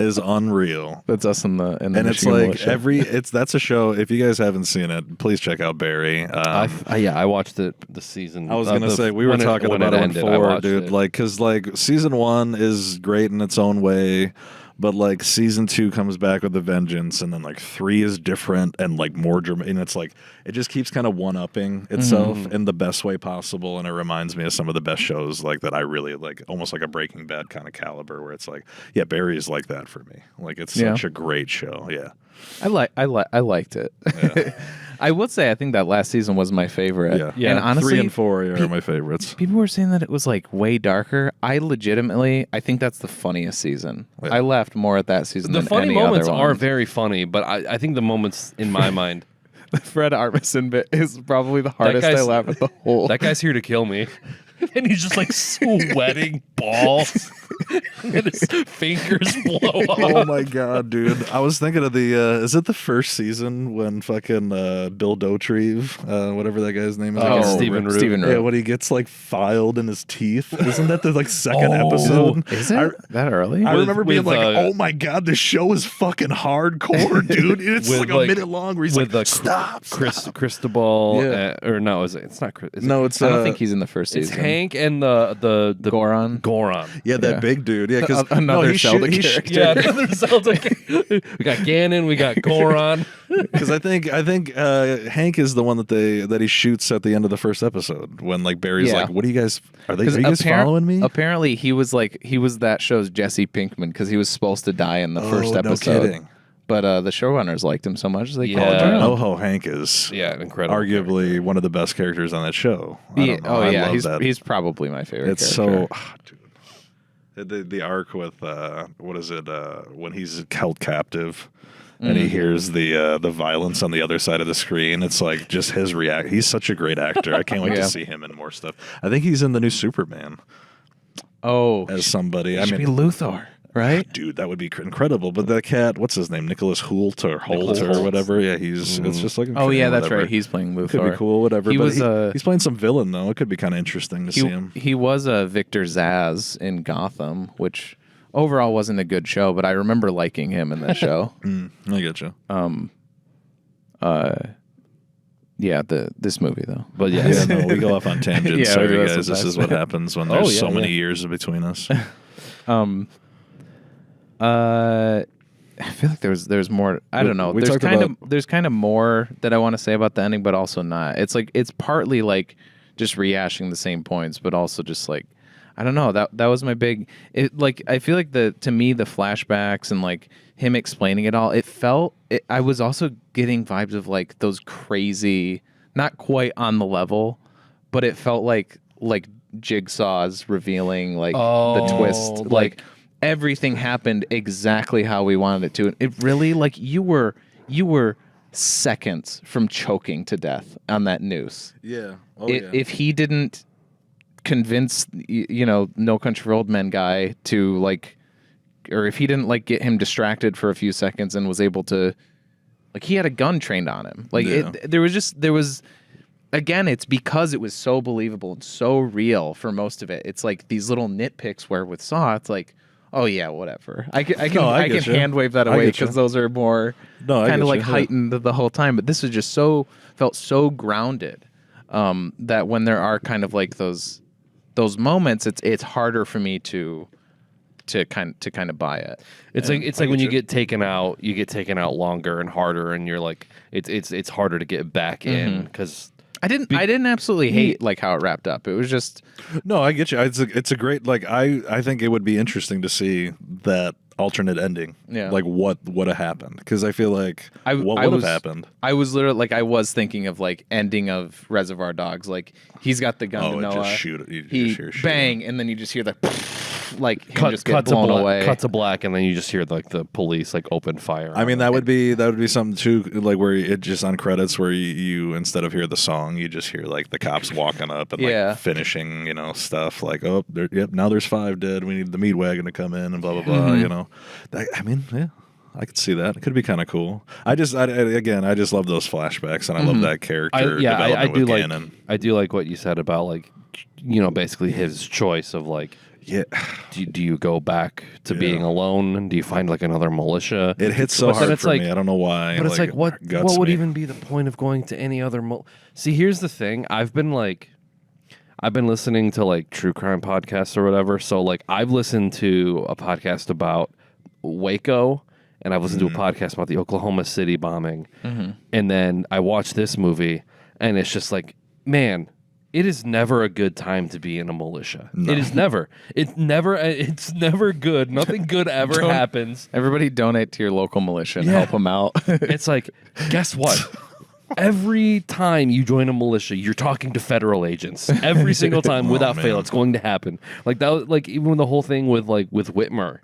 is unreal. That's us in the and Michigan it's like militia. that's a show. If you guys haven't seen it, please check out Barry. I watched it the season. I was gonna say we were talking about it ended, before, dude. Like, cause like season 1 is great in its own way. But like season 2 comes back with a vengeance, and then like 3 is different and like more dramatic. And it's like it just keeps kind of one-upping itself in the best way possible. And it reminds me of some of the best shows like that I really like, almost like a Breaking Bad kind of caliber, where it's like, yeah, Barry is like that for me. Like it's such a great show. Yeah, I liked it. Yeah. I would say I think that last season was my favorite. Yeah. And honestly, 3 and 4 are my favorites. People were saying that it was like way darker. I think that's the funniest season. Yeah. I laughed more at that season The than funny any moments other are one. very funny, but I think the moments in my mind. The Fred Armisen bit is probably the hardest I laugh at the whole. That guy's here to kill me. And he's just like sweating balls. And his fingers blow off. Oh my god, dude! I was thinking of the. Is it the first season when fucking Bill Dauterive, whatever that guy's name is? Stephen Root. Stephen Root. Yeah, when he gets like filed in his teeth. Isn't that the like second episode? Is it that early? I remember being with, like, "Oh my god, this show is fucking hardcore, dude! It's with, like a minute long." Where he's with like, the "Stop, Cristobal, Yeah. Or no, it's not. No, it's I don't think he's in the first It's season. Hank and the Goron. yeah, that big dude. Yeah, because Another Zelda character. Yeah, another Zelda. We got Ganon. We got Goron. Because I think Hank is the one that he shoots at the end of the first episode when like Barry's Yeah. like, "What are you guys? Are you guys following me?" Apparently, he was that show's Jesse Pinkman because he was supposed to die in the first episode. No kidding. But the showrunners liked him so much they Yeah. called him. Oh, Hank is Incredible. arguably one of the best characters on that show. I don't know. Oh I yeah, love that. he's probably my favorite. It's character. dude. The arc with what is it when he's held captive and he hears the violence on the other side of the screen. It's like just his react. He's such a great actor. I can't wait to see him in more stuff. I think he's in the new Superman as somebody. Should be Luthor, right? Dude, that would be incredible. But that cat, what's his name? Nicholas Hoult or whatever. Yeah, he's. It's just like. Oh yeah, that's whatever. right. He's playing Luthor. Could be cool, whatever. He but was he's playing some villain though. It could be kind of interesting to see him. He was Victor Zsasz in Gotham, which overall wasn't a good show, but I remember liking him in that show. I get you. Yeah, this movie though. But Yeah, no, we go off on tangents. Yeah, Sorry, we do guys. that This is what happens when Oh, there's yeah, so many yeah. years between us. I feel like there's more. I don't know. We There's talked there's kind of more that I want to say about the ending, but also not. It's like it's partly like just rehashing the same points, but also just like I don't know. That was my big. Like I feel like to me the flashbacks and like him explaining it all. I was also getting vibes of like those crazy, not quite on the level, but it felt like Jigsaw's revealing like the twist like. Everything happened exactly how we wanted it to. And it really, like, you were seconds from choking to death on that noose. Yeah. If he didn't convince, No Country for Old Men guy to, like, or if he didn't, like, get him distracted for a few seconds and was able to, like, he had a gun trained on him. Like, there was, again, it's because it was so believable and so real for most of it. It's like these little nitpicks where with Saw, it's like, oh yeah, whatever. I can get you. hand wave that away because those are more kind of like heightened the whole time. But this is just felt so grounded that when there are kind of like those moments, it's harder for me to kind of buy it. It's like when you get taken out longer and harder, and you're like it's harder to get back in because. I didn't absolutely hate like how it wrapped up. It was just no, I get you. It's a great like I think it would be interesting to see that alternate ending. Yeah, like what would have happened, because I feel like what would have happened. I was literally like I was thinking of like ending of Reservoir Dogs. Like he's got the gun to Noah. Just shoot it. You he just bang, and then you just hear the like him just get cuts blown away. Cuts to black, and then you just hear like the police like open fire. I mean that would be something too, like where it just on credits where you instead of hear the song, you just hear like the cops walking up and like finishing stuff like now there's 5 dead. We need the meat wagon to come in and blah blah blah. I mean, yeah, I could see that. It could be kind of cool. I just love those flashbacks, and I love that character development I do with Gannon. I do like what you said about like, basically his choice of like, do you go back to being alone, and do you find like another militia? It hits so hard for me. I don't know why. But it's like what would even be the point of going to any other? See, here's the thing. I've been listening to like true crime podcasts or whatever. So like I've listened to a podcast about Waco, and I've listened to a podcast about the Oklahoma City bombing, and then I watched this movie, and it's just like, man, it is never a good time to be in a militia. No. It is never. It's never good. Nothing good ever happens. Everybody donate to your local militia and help them out. It's like, guess what? Every time you join a militia, you're talking to federal agents. Every single time, without fail, it's going to happen. Like that. Like even the whole thing with Whitmer.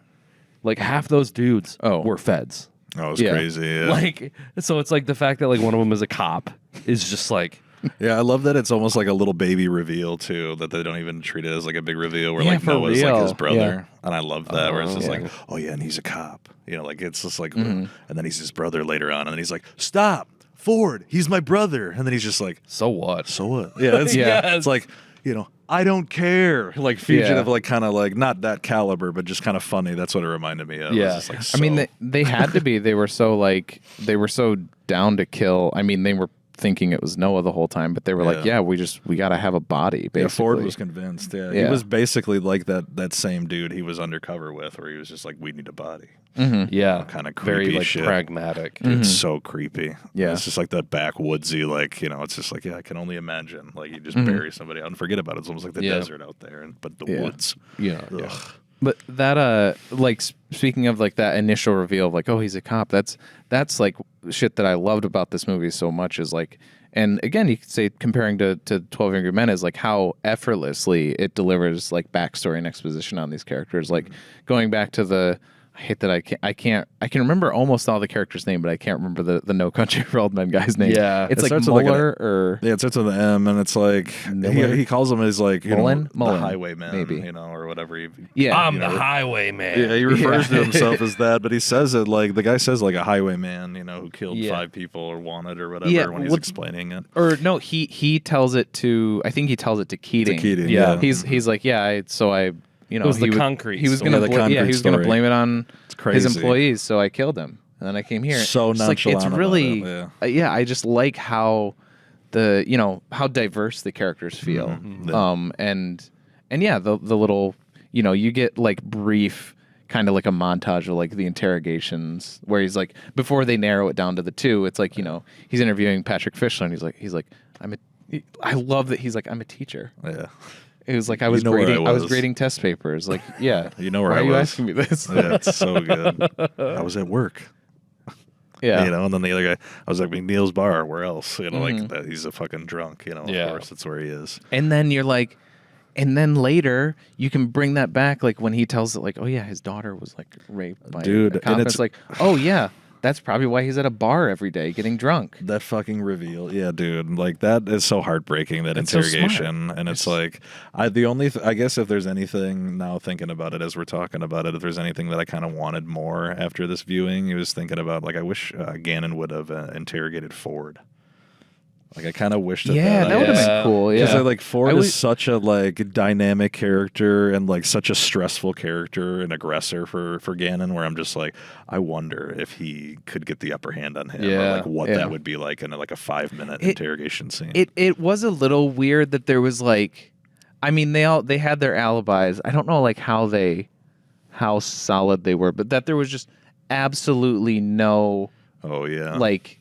Like half those dudes were feds. Oh, it was crazy. Yeah. Like, so it's like the fact that like one of them is a cop is just like. Yeah, I love that it's almost like a little baby reveal too. That they don't even treat it as like a big reveal. Where like Noah's like his brother, and I love that. Where it's just like, oh yeah, and he's a cop. Like it's just like, and then he's his brother later on, and then he's like, stop, Ford, he's my brother, and then he's just like, so what? So what? Yeah, it's like. I don't care. Like fugitive, like kind of like not that caliber, but just kind of funny. That's what it reminded me of. Yeah, like, I mean they had to be. They were so down to kill. I mean, they were thinking it was Noah the whole time, but they were like, we got to have a body. Basically, Ford was convinced. Yeah, he was basically like that same dude he was undercover with, where he was just like, we need a body. Yeah, kind of creepy, very like shit. Pragmatic. It's so creepy. Yeah, it's just like that backwoodsy, like it's just like I can only imagine. Like you just bury somebody out and forget about it. It's almost like the desert out there, but the woods. Yeah. But that like speaking of like that initial reveal of like, oh, he's a cop. That's like shit that I loved about this movie so much is like, and again, you could say comparing to 12 Angry Men is like how effortlessly it delivers like backstory and exposition on these characters. Like going back to I hate that I can remember almost all the characters' name, but I can't remember the No Country for Old Men guy's name. Yeah, it's like Muller or it starts with an M, and it's like he calls him as like Mullen, the highwayman, maybe or whatever. I'm the highwayman. Yeah, he refers to himself as that, but he says it like the guy says like a highwayman, who killed 5 people or wanted or whatever when he's explaining it. Or no, he tells it to. I think he tells it to Keating. Yeah, he's like it was the concrete. He was going to blame it on his employees, so I killed him, and then I came here. So nonchalant. It's really, I just like how how diverse the characters feel, and the little, you get like brief kind of like a montage of like the interrogations where he's like before they narrow it down to the 2, it's like he's interviewing Patrick Fischler, and he's like I love that he's like I'm a teacher. Yeah. It was like I was grading test papers. Like, yeah. You know where why I was. Why are you asking me this? Yeah, it's so good. I was at work. Yeah. And then the other guy, I was like, McNeil's bar, where else? Like that he's a fucking drunk, of course that's where he is. And then you're like, and then later you can bring that back, like when he tells it, like, oh yeah, his daughter was like raped by a cop. And it's like, oh yeah, that's probably why he's at a bar every day getting drunk. That fucking reveal. Yeah, dude. Like, that is so heartbreaking, that interrogation. So and it's like, I guess if there's anything, now thinking about it as we're talking about it, if there's anything that I kind of wanted more after this viewing, it was thinking about, like, I wish Gannon would have interrogated Ford. Like I kind of wished that. That would have been cool. Yeah, because like Ford is such a like dynamic character and like such a stressful character and aggressor for Gannon. Where I'm just like, I wonder if he could get the upper hand on him, or like what that would be like in like a 5-minute interrogation scene. It was a little weird that there was like, I mean, they had their alibis. I don't know like how solid they were, but that there was just absolutely no. Oh yeah, like.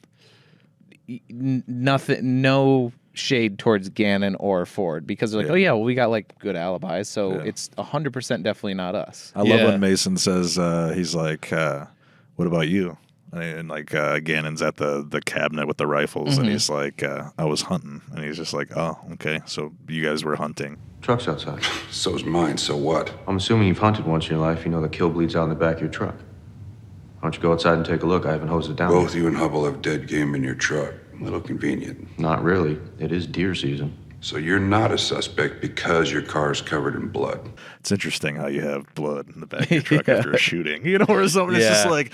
Nothing, no shade towards Gannon or Ford because they're like, oh yeah, well we got like good alibis, so it's 100% definitely not us. I love when Mason says he's like, "What about you?" And like Gannon's at the cabinet with the rifles, and he's like, "I was hunting," and he's just like, "Oh, okay, so you guys were hunting." Truck's outside. So's mine, so what? I'm assuming you've hunted once in your life. You know the kill bleeds out in the back of your truck. Why don't you go outside and take a look? I haven't hosed it down. Both you and Hubble have dead game in your truck. A little convenient. Not really. It is deer season. So you're not a suspect because your car's covered in blood. It's interesting how you have blood in the back of your truck after a shooting, you know, or something. It's just like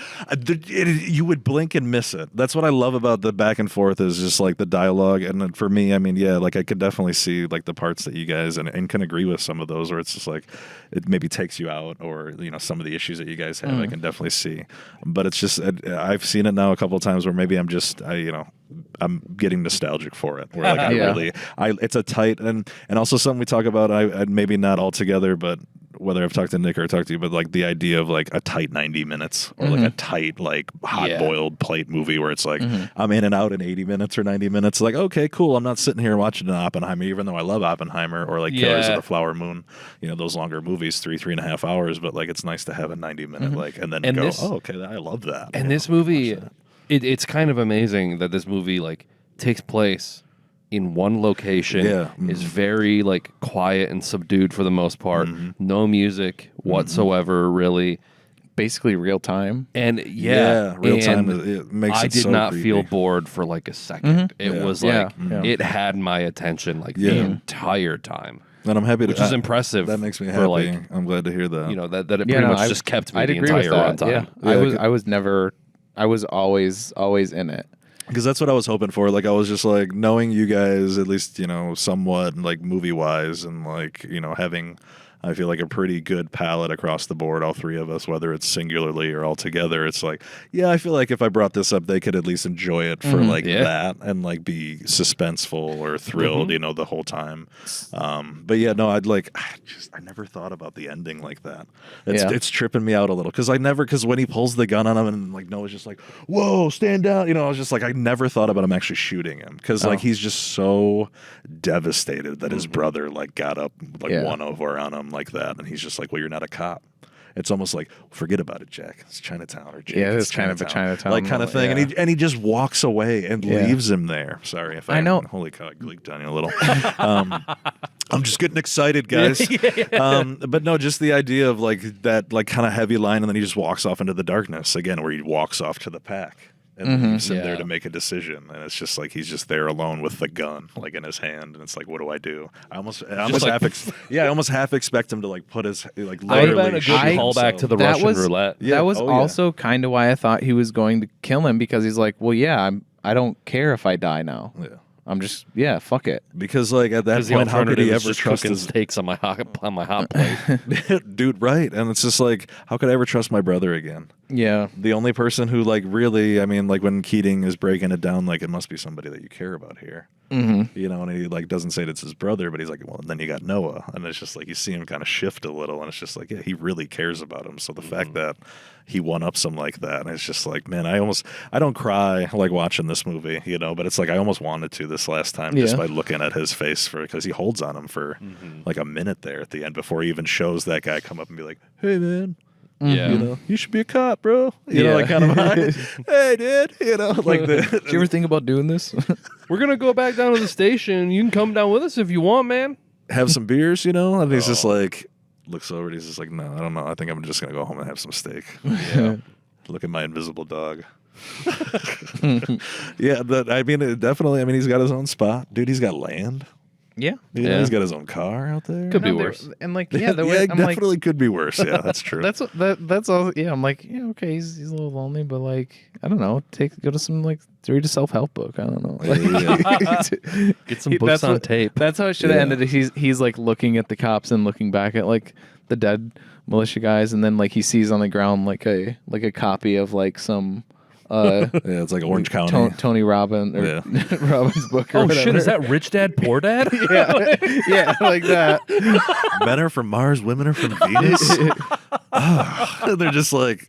you would blink and miss it. That's what I love about the back and forth is just like the dialogue. And then for me, I mean, like I could definitely see like the parts that you guys and can agree with some of those where it's just like it maybe takes you out, or you know some of the issues that you guys have. I can definitely see, but it's just I've seen it now a couple of times where maybe I'm getting nostalgic for it. Where like it's a tight and also something we talk about. I maybe not all together, but whether I've talked to Nick or talked to you, but like the idea of like a tight 90 minutes or like a tight like hot boiled plate movie where it's like I'm in and out in 80 minutes or 90 minutes. Like okay, cool. I'm not sitting here watching an Oppenheimer, even though I love Oppenheimer or like Killers of the Flower Moon. You know those longer movies, 3.5 hours. But like it's nice to have a 90-minute like and then go, oh okay, I love that. And this movie. It's kind of amazing that this movie like takes place in one location. Is very like quiet and subdued for the most part. No music whatsoever, really. Basically real time. And real time. It makes I it did so not creepy. feel bored for like a second. It was like it had my attention like the entire time. And I'm happy, which is impressive. That makes me happy. Like, I'm glad to hear that. You know that it pretty much just kept me the entire runtime. I was always in it. Because that's what I was hoping for. Like, I was just like, knowing you guys, at least, you know, somewhat, like, movie-wise, and, like, you know, having, I feel like, a pretty good palette across the board, all three of us, whether it's singularly or all together. It's like, yeah, I feel like if I brought this up, they could at least enjoy it for, like, that and, like, be suspenseful or thrilled, you know, the whole time. But, yeah, no, I never thought about the ending like that. It's tripping me out a little. Because when he pulls the gun on him and, like, Noah's just like, whoa, stand down. You know, I was just like, I never thought about him actually shooting him. Because, like, he's just so devastated that his brother, like, got up, like, one over on him like that. And he's just like, well, you're not a cop. It's almost like, forget about it, Jack. It's Chinatown, or Jake, it's kind of a Chinatown, like kind of thing. Yeah. And he just walks away and leaves him there. Sorry if I know. Holy cow, I gleeked on you a little. I'm just getting excited, guys. But no, just the idea of like that, like kind of heavy line, and then he just walks off into the darkness again, where he walks off to the pack. And leaves him there to make a decision, and it's just like he's just there alone with the gun, like in his hand, and it's like, what do I do? I almost half expect him to like put his like literally. A good callback to the Russian roulette. That was also kind of why I thought he was going to kill him, because he's like, well, yeah, I don't care if I die now. Yeah. I'm just fuck it. Because like at that point, how could he ever trust his steaks on my hot plate, dude? Right, and it's just like, how could I ever trust my brother again? Yeah, the only person who like really, I mean, like when Keating is breaking it down, like it must be somebody that you care about here. You know, and he like doesn't say it's his brother, but he's like, well, and then you got Noah, and it's just like you see him kind of shift a little, and it's just like, yeah, he really cares about him. So the fact that he one-ups him like that, and it's just like, man, I don't cry like watching this movie, you know, but it's like I almost wanted to this last time just by looking at his face, because he holds on him for like a minute there at the end before he even shows that guy come up and be like, hey man. Yeah, you know, you should be a cop, bro. You know, like kind of, hey, dude. You know, like Did you ever think about doing this? We're gonna go back down to the station. You can come down with us if you want, man. Have some beers, you know. And he's just like, looks over. And he's just like, no, I don't know. I think I'm just gonna go home and have some steak. Yeah. Look at my invisible dog. Yeah, I mean, definitely. I mean, he's got his own spot, dude. He's got land. Yeah. Yeah. He's got his own car out there. Could be No, worse. And like, Yeah, the yeah, way it I'm like, definitely could be worse. Yeah, that's true. that's all. Yeah, I'm like, yeah, okay, he's a little lonely, but like, I don't know, go to some like read a self-help book. I don't know. Get some books on tape. That's how it should have ended. He's like looking at the cops and looking back at like the dead militia guys, and then like he sees on the ground like a copy of like some. Yeah, it's like Orange County. Tony Robbins or Robbins book. Or Oh whatever. shit! Is that Rich Dad Poor Dad? yeah, like that. Men are from Mars, women are from Venus. They're just like,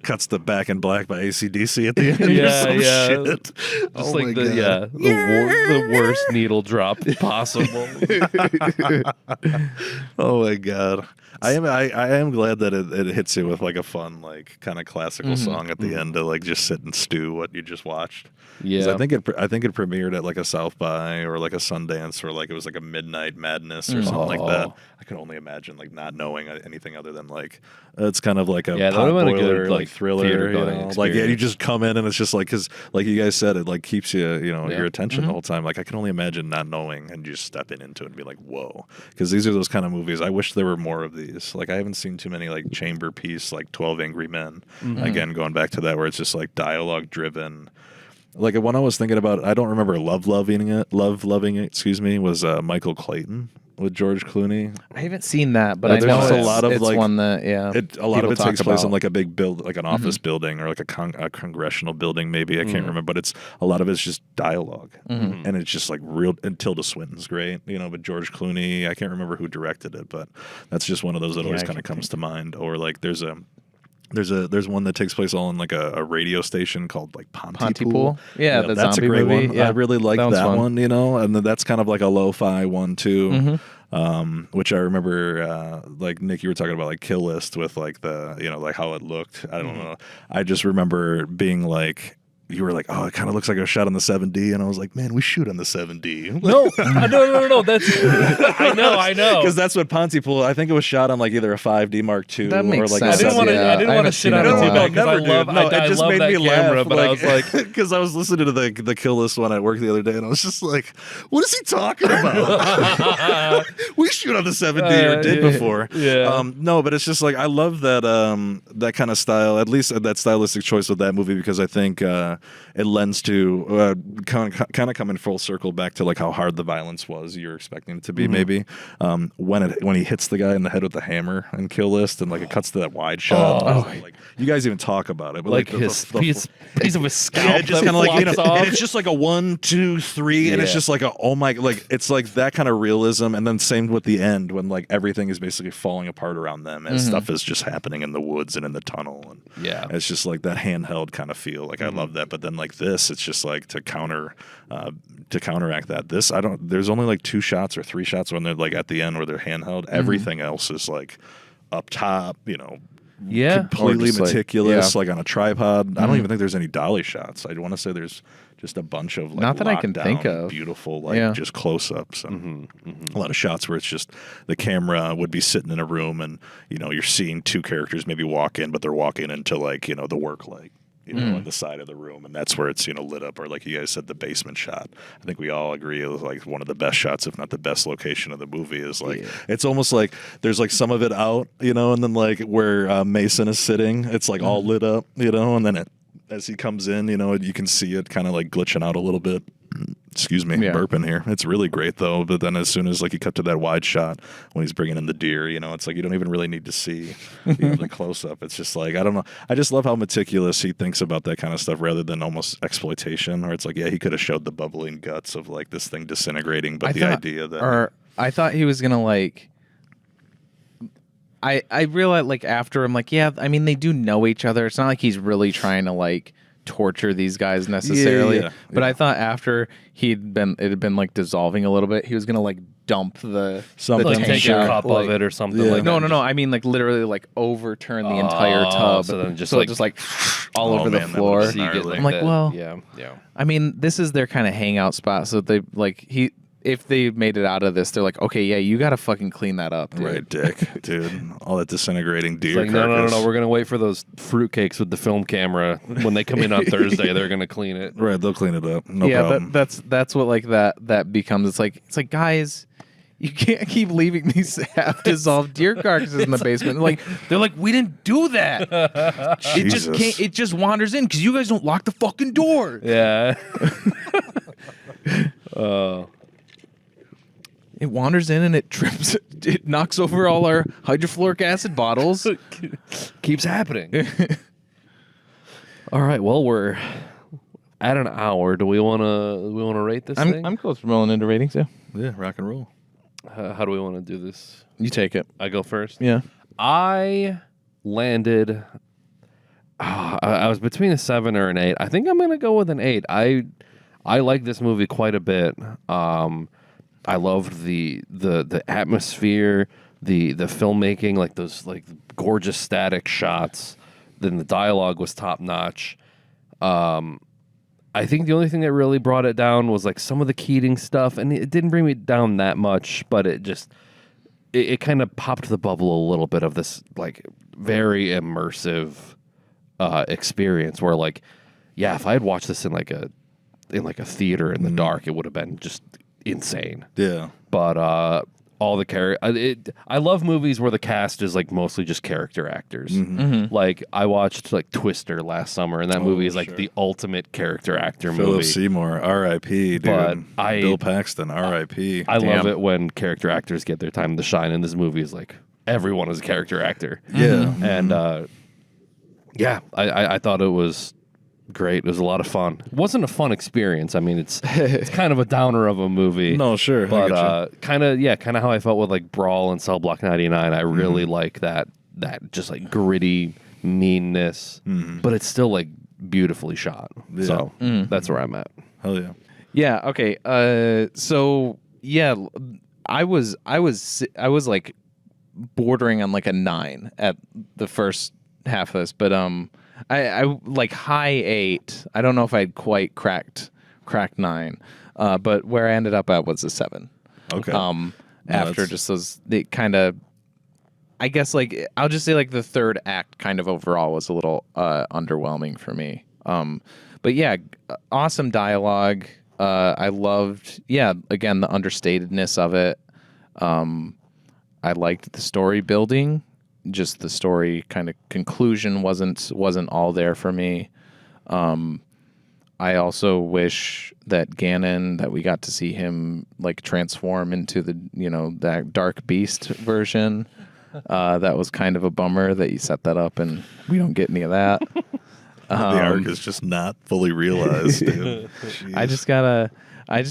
cuts the Back in Black by AC/DC at the end. Yeah, Some yeah. shit. Just like the worst needle drop possible. Oh my god. I am glad that it hits you with like a fun, like kind of classical song at the end to like just sit and stew what you just watched. 'Cause Yeah, I think it premiered at like a South by or like a Sundance or like it was like a Midnight Madness or something like that. I can only imagine like not knowing anything other than like it's kind of like a that pot would've been a boiler good, like like, thriller. theater-going Like you experience. just come in and it's just like because like you guys said it like keeps you your attention the whole time. Like I can only imagine not knowing and just stepping into it and be like whoa, because these are those kind of movies. I wish there were more of these. Like I haven't seen too many like chamber piece like 12 Angry Men. Again, going back to that where it's just like dialogue driven. Like when I was thinking about it, I don't remember loving it, excuse me, was Michael Clayton with George Clooney. I haven't seen that, but Yeah, I there's know just a it's, lot of, it's like, one that A lot of it people takes talk place in about. like a big like an office building or like a congressional building, maybe I can't remember, but it's a lot of it's just dialogue, and it's just like real. And Tilda Swinton's great, but George Clooney, I can't remember who directed it, but that's just one of those that always I kind of can't comes to mind. Or like there's one that takes place all in like a radio station called like Pontypool. Yeah, the that's a zombie great movie. one. Yeah. I really like That one's that fun. one, and then that's kind of like a lo-fi one too. Which I remember, like Nick, you were talking about like Kill List with like the, like how it looked. I don't know. I just remember being like, you were like, oh, it kind of looks like a shot on the 7D, and I was like, man, we shoot on the 7D. no. That's I know. Because that's what Pontypool. I think it was shot on like either a 5D Mark II That or makes like sense. a I didn't want to haven't shit seen on it it in a too while. bad because I love it just made that me camera, laugh. but I was like, because I was listening to the Kill List one at work the other day, and I was just like, what is he talking about? We shoot on the 7D or did before. Yeah. No, but it's just like I love that that kind of style, at least that stylistic choice with that movie, because I think it lends to kind of coming full circle back to like how hard the violence was you're expecting it to be, maybe when he hits the guy in the head with the hammer in Kill List, and like it cuts to that wide shot. Like you guys even talk about it, but like the his piece of his scalp. yeah, just that kind of like flops off. and it's just like a 1, 2, 3, and it's Yeah. just like a oh my, like it's like that kind of realism, and then same with the end when like everything is basically falling apart around them and stuff is just happening in the woods and in the tunnel, and Yeah. it's just like that handheld kind of feel. Like I love that, but then like this, it's just like to counteract that. There's only like 2 shots or 3 shots when they're like at the end where they're handheld. Everything else is like up top, Yeah. completely Or just, like, meticulous, like on a tripod. I don't even think there's any dolly shots. I want to say there's just a bunch of like Not that I can lockdown, think of. beautiful just close-ups and a lot of shots where it's just the camera would be sitting in a room and you're seeing 2 characters maybe walk in, but they're walking into like the work light on the side of the room, and that's where it's lit up. Or like you guys said, the basement shot, I think we all agree it was like one of the best shots, if not the best location of the movie. Is like it's almost like there's like some of it out, and then like where Mason is sitting, it's like all lit up, and then as he comes in, you can see it kind of like glitching out a little bit. Excuse me, burping here. It's really great though. But then as soon as like you cut to that wide shot when he's bringing in the deer, it's like you don't even really need to see the close up. It's just like I don't know. I just love how meticulous he thinks about that kind of stuff rather than almost exploitation. Or it's like he could have showed the bubbling guts of like this thing disintegrating, but idea that I thought he was gonna like. I realized like after I'm like I mean they do know each other. It's not like he's really trying to like torture these guys necessarily. But I thought after it had been like dissolving a little bit, he was gonna like dump the Like tank take a out, cup like, of it or something. Yeah. Like No, that. I mean like literally like overturn the entire tub. So then just it like- just like all Oh, over man, the that floor. would've So you get Gnarly. I'm like, that- well, yeah. I mean, this is their kind of hangout spot, so they like if they made it out of this, they're like, okay, yeah, you got to fucking clean that up, dude. Right, dick, dude. All that disintegrating deer It's like, carcass. no. We're gonna wait for those fruitcakes with the film camera when they come in on Thursday. They're gonna clean it. Right, they'll clean it up. No yeah, problem. that's what like that becomes. It's like guys, you can't keep leaving these half dissolved deer carcasses in the basement. They're like, we didn't do that. It just Jesus. can't. It just wanders in because you guys don't lock the fucking door. Yeah. It wanders in and it trips. It knocks over all our hydrofluoric acid bottles. Keeps happening. All right. Well, we're at an hour. Do we want to rate this thing? I'm close to rolling into ratings. Yeah, Yeah, rock and roll. How do we want to do this? you take it. I go first. Yeah. I landed. I was between a 7 or an 8. I think I'm gonna go with an 8. I like this movie quite a bit. I loved the atmosphere, the filmmaking, like those like gorgeous static shots. Then the dialogue was top notch. I think the only thing that really brought it down was like some of the Keating stuff, and it didn't bring me down that much, but it just it kind of popped the bubble a little bit of this like very immersive experience where like, yeah, if I had watched this in like a theater in the dark, it would have been just insane. Yeah. But all the I love movies where the cast is like mostly just character actors. Like I watched like Twister last summer, and that movie is like the ultimate character actor Philip movie. Seymour, R.I.P. Dude. But Bill Paxton, R.I.P. I love it when character actors get their time to shine, and this movie is like everyone is a character actor. Yeah. And yeah, I thought it was great. It was a lot of fun. It wasn't a fun experience. I mean, it's kind of a downer of a movie. No, sure. But kind of how I felt with like Brawl and Cell Block 99. I really like that just like gritty meanness, but it's still like beautifully shot. Yeah. So that's where I'm at. Hell yeah. Yeah. Okay. So yeah, I was like bordering on like a 9 at the first half of this, but I like high 8. I don't know if I'd quite cracked 9, but where I ended up at was a 7. Okay. After just those, the kind of, I guess like I'll just say like the third act kind of overall was a little underwhelming for me. But yeah, awesome dialogue. I loved, again, the understatedness of it. I liked the story building. Just the story kind of conclusion wasn't all there for me. I also wish that Gannon, that we got to see him like transform into the, that Dark Beast version. That was kind of a bummer that you set that up and we don't get any of that. The arc is just not fully realized, dude. Jeez. I just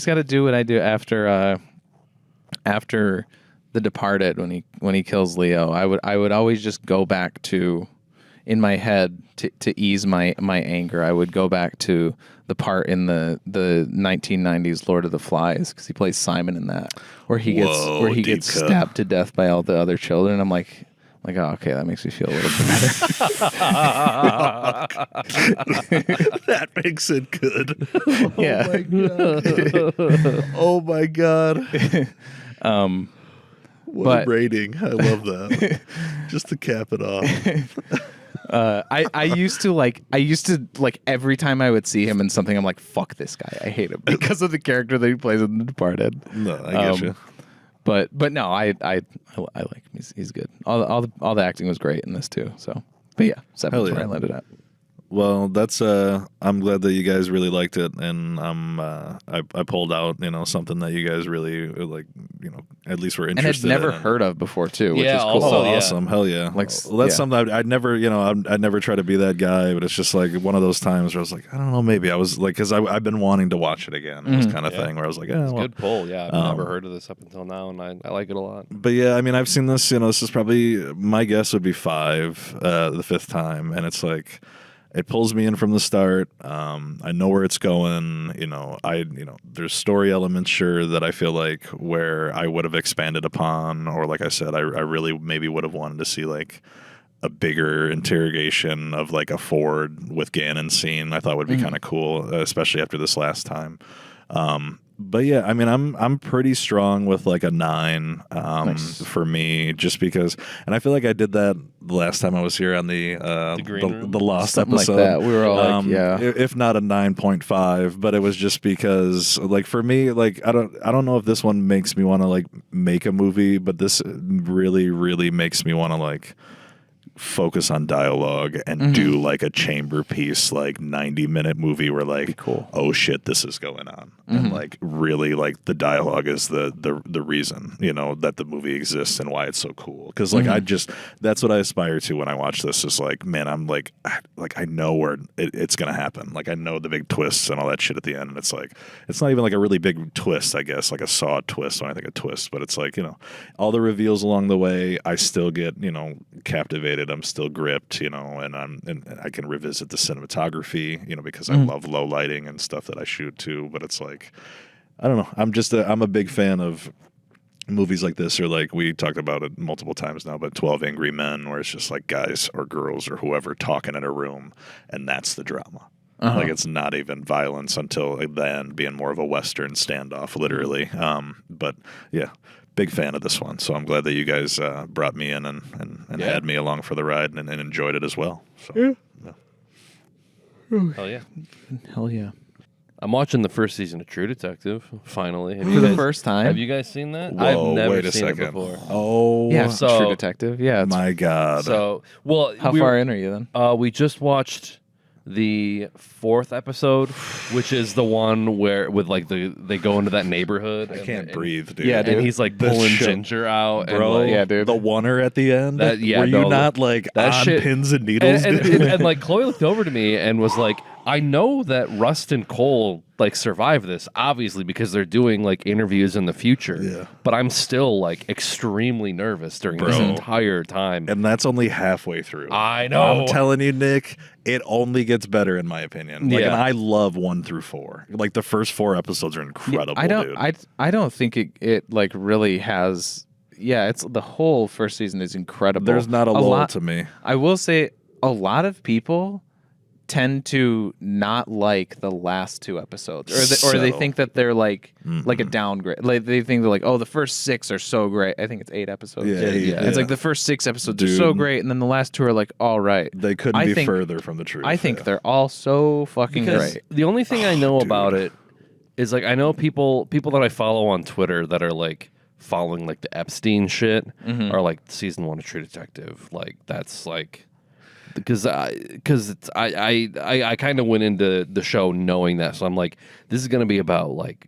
gotta do what I do after The Departed when he kills Leo. I would always just go back to, in my head, to ease my anger. I would go back to the part in the 1990s Lord of the Flies, because he plays Simon in that, where he gets cut. stabbed to death by all the other children. I'm like, oh, okay, that makes me feel a little bit better. That makes it good. Yeah. Oh my god. What a rating. I love that. Just to cap it off. I used to every time I would see him in something, I'm like, fuck this guy. I hate him because of the character that he plays in The Departed. No, I get you. But no, I like him. He's good. All the acting was great in this too. So, but yeah, 7 is where I landed at. Well, that's I'm glad that you guys really liked it, and I pulled out something that you guys really like, at least were interested and had never in. heard of before too, which Yeah, is cool. also, Oh, yeah. awesome! Hell yeah! Like, well, that's yeah. something I'd never, I'd never try to be that guy, but it's just like one of those times where I was like, I don't know, maybe I was like, because I've been wanting to watch it again, this kind of thing, where I was like, Good pull. Yeah, I've never heard of this up until now, and I like it a lot. But yeah, I mean, I've seen this. This is probably, my guess would be 5, the 5th time, and it's like, it pulls me in from the start. I know where it's going. There's story elements, sure, that I feel like where I would have expanded upon, or like I said, I really maybe would have wanted to see like a bigger interrogation of like a Ford with Gannon scene. I thought would be kind of cool, especially after this last time. But yeah, I mean, I'm pretty strong with like a 9 for me, just because, and I feel like I did that the last time I was here on the Lost Something episode. like that. We were all like, yeah, if not a 9.5, but it was just because, like, for me, like, I don't know if this one makes me want to like make a movie, but this really, really makes me want to like focus on dialogue and do like a chamber piece, like 90-minute movie where like, cool. Oh shit, this is going on, and like really like the dialogue is the reason, you know, that the movie exists and why it's so cool. Because like that's what I aspire to when I watch this. Is like, man, I'm like I know where it's gonna happen. Like I know the big twists and all that shit at the end, and it's like it's not even like a really big twist, I guess, like a Saw twist when I think of twist, but it's like, you know, all the reveals along the way, I still get, you know, captivated. I'm still gripped, you know, and I can revisit the cinematography, you know, because I love low lighting and stuff that I shoot too. But it's like, I don't know. I'm a big fan of movies like this, or like we talked about it multiple times now, but 12 Angry Men, where it's just like guys or girls or whoever talking in a room, and that's the drama. Like it's not even violence until then, being more of a Western standoff, literally. But yeah. Big fan of this one, so I'm glad that you guys brought me in and had me along for the ride and enjoyed it as well. So, Hell yeah. Hell yeah. I'm watching the first season of True Detective, finally. For the first time? Have you guys seen that? Whoa, I've never wait a seen second. it before. Oh, Yeah, So- True Detective. Yeah. my God. So, well, How far in are you then? We just watched the 4th episode, which is the one where with like they go into that neighborhood. I can't breathe, dude. Yeah, And dude. he's like The pulling show- Ginger out, Bro, and like, yeah, dude. The oneer at the end. That- yeah, were you no, not like that on shit- pins and needles, and, dude? and like Chloe looked over to me and was like, I know that Rust and Cole like survive this, obviously, because they're doing like interviews in the future. Yeah. But I'm still like extremely nervous during this Bro. entire time. And that's only halfway through. I know. I'm telling you, Nick, it only gets better in my opinion. Like, Yeah. and I love 1 through 4. Like the first 4 episodes are incredible, dude. I don't think it like really has. Yeah, it's the whole first season is incredible. There's not a lull lot to me. I will say a lot of people tend to not like the last 2 episodes, or they Settle. think that they're like a downgrade. Like they think they're like, oh, the first 6 are so great. I think it's 8 episodes. Yeah, yeah. It's like the first 6 episodes are Dude. so great, and then the last 2 are like all right. They couldn't I be think- further from the truth. I think yeah. they're all so fucking Because great. the only thing I know dude. about it is like I know people that I follow on Twitter that are like following like the Epstein shit are like season 1 of True Detective. Like that's like because I kind of went into the show knowing that, so I'm like, this is gonna be about like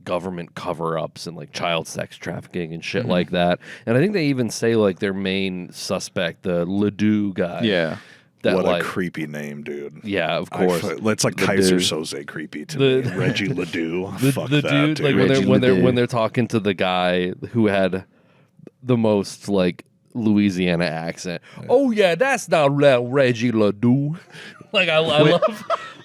government cover-ups and like child sex trafficking and shit like that. And I think they even say like their main suspect, the Ledoux guy. Yeah. That What like a creepy name, dude. yeah, of course. It's like Kaiser Soze creepy to me. Reggie Ledoux. Fuck the that, dude, like when Reggie they're Ledoux. when they're talking to the guy who had the most like Louisiana accent. Oh yeah, that's not Reggie Ledoux. Like I love.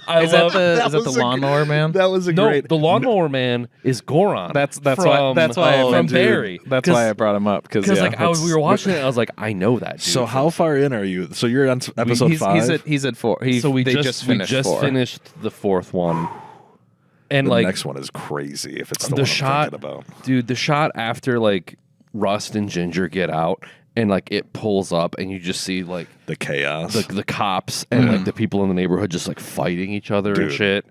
Is that the lawnmower man? That was a No, great. the lawnmower man is Goron. That's from, why I from meant to- Barry. That's why I brought him up because Because like we were watching it, I was like, I know that dude. So how far in are you? So you're on episode 5. He's at 4. So we they just finished we just 4. finished the 4th one, and the like next one is crazy. If it's the the one shot, I'm thinking about. dude, the shot after like Rust and Ginger get out and like it pulls up and you just see like The chaos. the cops and like the people in the neighborhood just like fighting each other and Dude. shit.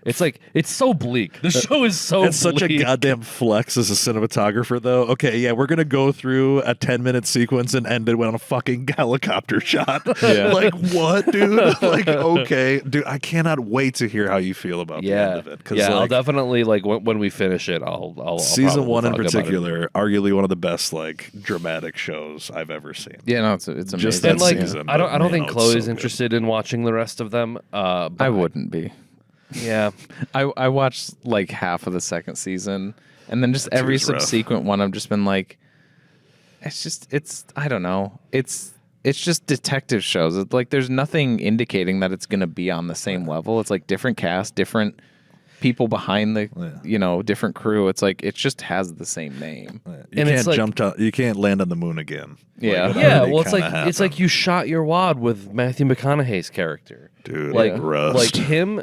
It's like it's so bleak. The show is so It's such a bleak. goddamn flex as a cinematographer, though. Okay, yeah, we're gonna go through a 10-minute sequence and end it on a fucking helicopter shot. Yeah. Like what, dude? Like okay, dude. I cannot wait to hear how you feel about the end of it. 'Cause, yeah. I'll like, definitely like when we finish it. I'll season probably 1 in talk about it. particular, arguably one of the best like dramatic shows I've ever seen. Yeah, no, it's amazing. Just And that like season, I don't but, think man, it's Chloe's so good. interested in watching the rest of them. But I wouldn't be. Yeah. I watched like half of the second season, and then just every was rough. subsequent one, I've just been like, it's I don't know, it's just detective shows. It's like there's nothing indicating that it's gonna be on the same level. It's like different cast, different people behind the different crew. It's like it just has the same name. You And can't it's like- you can't land on the moon again. Yeah. Like, it Yeah, already well, it's kinda like it's like happened. you shot your wad with Matthew McConaughey's character, Dude, like Rust. like him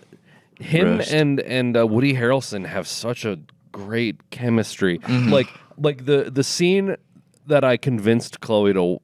him Rest. and Woody Harrelson have such a great chemistry. Like the scene that I convinced Chloe to,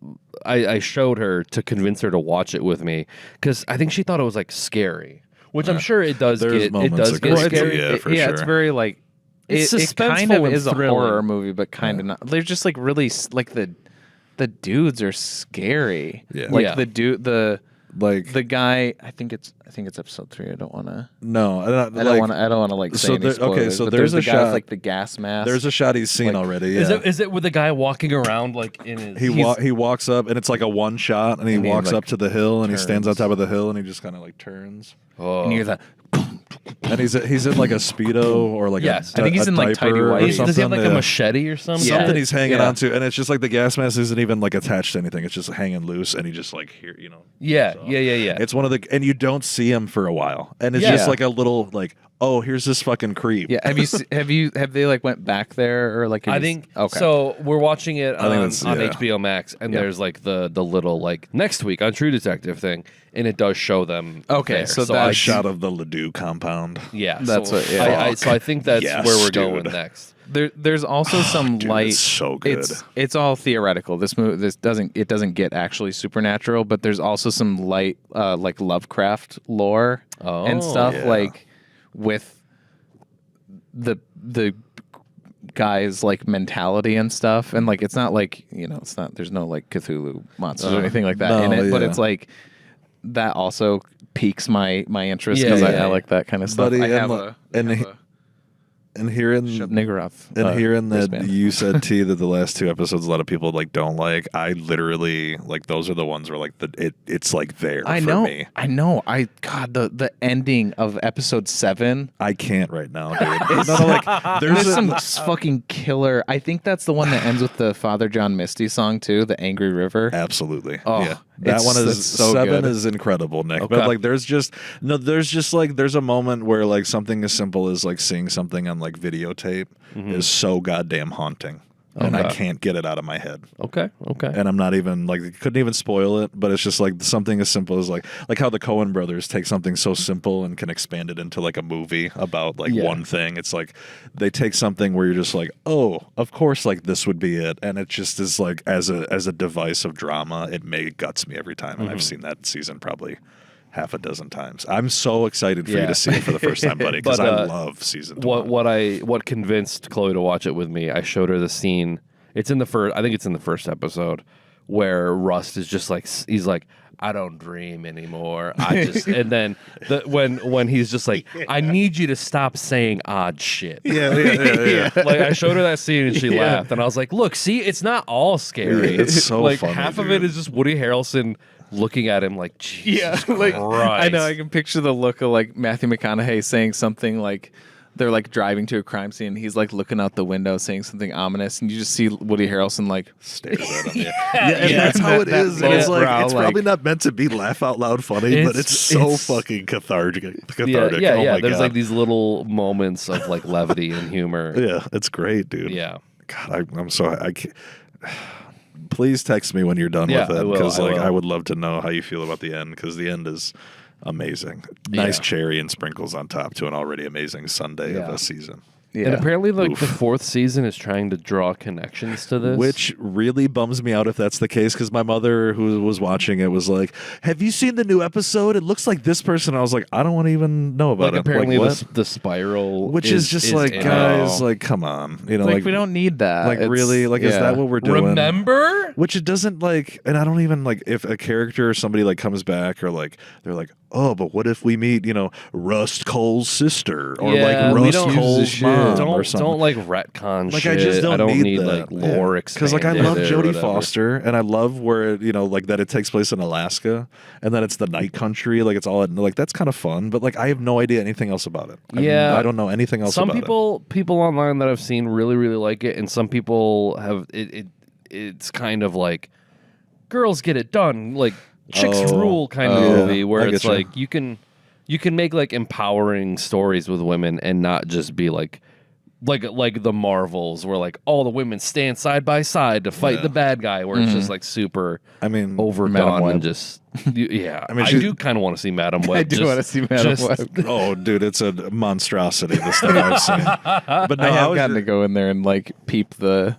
I showed her to convince her to watch it with me because I think she thought it was like scary, which I'm sure it does There's get. It moments does of get creepy, scary. yeah, for yeah, sure. it's very like It's it kind suspenseful of and is a thrilling. horror movie, but kind of not. They're just like really like the dudes are scary. Yeah. Like Yeah. Like the guy. I think it's episode 3. I don't want to. no, I don't want to like say so any there- spoilers. okay, so but there's the a guy shot- with like the gas mask. There's a shot he's seen Like, already. Yeah. Is it with the guy walking around like in his? He walks up and it's like a one shot and he And he, walks like, up to the hill and he stands on turns. top of the hill and he just kind of like turns. Oh. and you hear that. And he's in like a Speedo or like Yes. a, I think he's a in, like, diaper tidy or whities. Does he have something, like a yeah. machete or something? Yeah. Something he's hanging Yeah. onto, and it's just like the gas mask isn't even like attached to anything. It's just hanging loose, and he just like here, Yeah. So, Yeah. It's one of the, and you don't see him for a while, and it's Yeah. just like a little like, oh, here's this fucking creep. Yeah. Have they like went back there or like? have I you think Okay. So we're watching it think on that's- yeah. HBO Max, and Yeah. there's like the little like next week on True Detective thing, and it does show them. Okay, there. so A that's- shot of the Ledoux compound. yeah, That's so what- yeah. so I think that's Yes, where we're going dude. next. There's also some dude, light. it's so good. It's all theoretical. This doesn't get actually supernatural, but there's also some light like Lovecraft lore and Oh, stuff yeah. like with the guy's like mentality and stuff, and like it's not like it's not there's no like Cthulhu monsters or anything like that no, in it, but yeah. it's like that also piques my interest Yeah, because yeah, I like that kind of stuff. Buddy, I have and And hearing Niggeroth, and hearing that wristband. you said T that the last 2 episodes a lot of people like don't like. I literally like those are the ones where like it's like there I for know. me. I know. God, the ending of episode 7. I can't right now, dude. No, like There's some fucking killer. I think that's the one that ends with the Father John Misty song too, the Angry River. Absolutely. Oh, yeah. That one that's is so 7 good. is incredible, Nick. Okay. But like there's a moment where like something as simple as like seeing something on like videotape is so goddamn haunting. And I Okay. can't get it out of my head. Okay. And I'm not even like couldn't even spoil it, but it's just like something as simple as like how the Coen brothers take something so simple and can expand it into like a movie about like Yeah. one thing. It's like they take something where you're just like, oh, of course, like this would be it, and it just is like as a device of drama, it guts me every time, and I've seen that season probably half a dozen times. I'm so excited for you Yeah. to see it for the first time, buddy, because But, I love season 1. What convinced Chloe to watch it with me? I showed her the scene. It's in the first. I think it's in the first episode where Rust is just like he's like, I don't dream anymore. I just and then when he's just like, I need you to stop saying odd shit. Yeah. Like I showed her that scene and she laughed, and I was like, look, see, it's not all scary. Yeah, it's so like funny, half of it dude. is just Woody Harrelson looking at him like, Jesus like I know. I Christ. can picture the look of like Matthew McConaughey saying something like they're like driving to a crime scene. And he's like looking out the window saying something ominous, and you just see Woody Harrelson like Stares at him. and That's how it is. And it's like brow, it's probably not meant to be laugh out loud funny, but it's so fucking cathartic. Yeah, Oh my There's God. like these little moments of like levity and humor. Yeah, it's great, dude. Yeah. God, I'm so I can't. Please text me when you're done Yeah, with I it will, because I like will. I would love to know how you feel about the end because the end is amazing. Nice Yeah. cherry and sprinkles on top to an already amazing Sunday of Yeah. a season. yeah. And apparently, like Oof. the 4th season is trying to draw connections to this. Which really bums me out if that's the case, because my mother, who was watching it, was like, "Have you seen the new episode? It looks like this person." I was like, "I don't want to even know about like it." apparently Like, what? the spiral, Which is just like, in- guys, Oh. like, come on, like we don't need that. like It's- really, like, is yeah. that what we're doing? Remember? Which it doesn't like, and I don't even like if a character or somebody like comes back or like they're like, oh, but what if we meet, Rust Cole's sister or Yeah, like we Rust don't- Cole's mom or Don't something. like retcon Like shit. I just don't, need that. like lore because like I expanded love or Jodie whatever. Foster and I love where like that it takes place in Alaska and then it's the night country, like it's all like that's kind of fun, but like I have no idea anything else about it. Yeah. I don't know anything else. Some about people online that I've seen really like it, and some people have it. It's kind of like girls get it done, like chicks Oh. rule kind of Oh, movie where I it's getcha. like you can make like empowering stories with women and not just be like like the Marvels, where like all the women stand side by side to fight the bad guy, where it's just like super. I mean, overdone and just yeah. I do kind of want to see Madam Web. I do want to see Madam Web. Oh, dude, it's a monstrosity. The stuff I've seen. But no, I have gotten to go in there and like peep the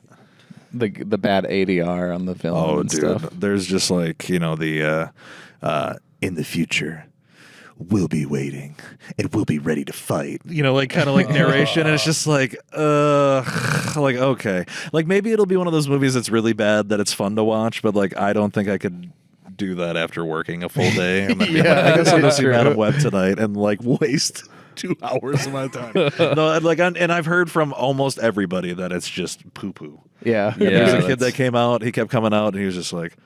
bad ADR on the film. Oh, and dude, stuff. there's just like the in the future. We'll be waiting and we'll be ready to fight. Like kind of like narration. And it's just like, okay. Like maybe it'll be one of those movies that's really bad that it's fun to watch, but like I don't think I could do that after working a full day. I guess I'll go see Madam Web tonight and like waste 2 hours of my time. No, like, and I've heard from almost everybody that it's just poo-poo. Yeah. There's a kid that came out, he kept coming out and he was just like,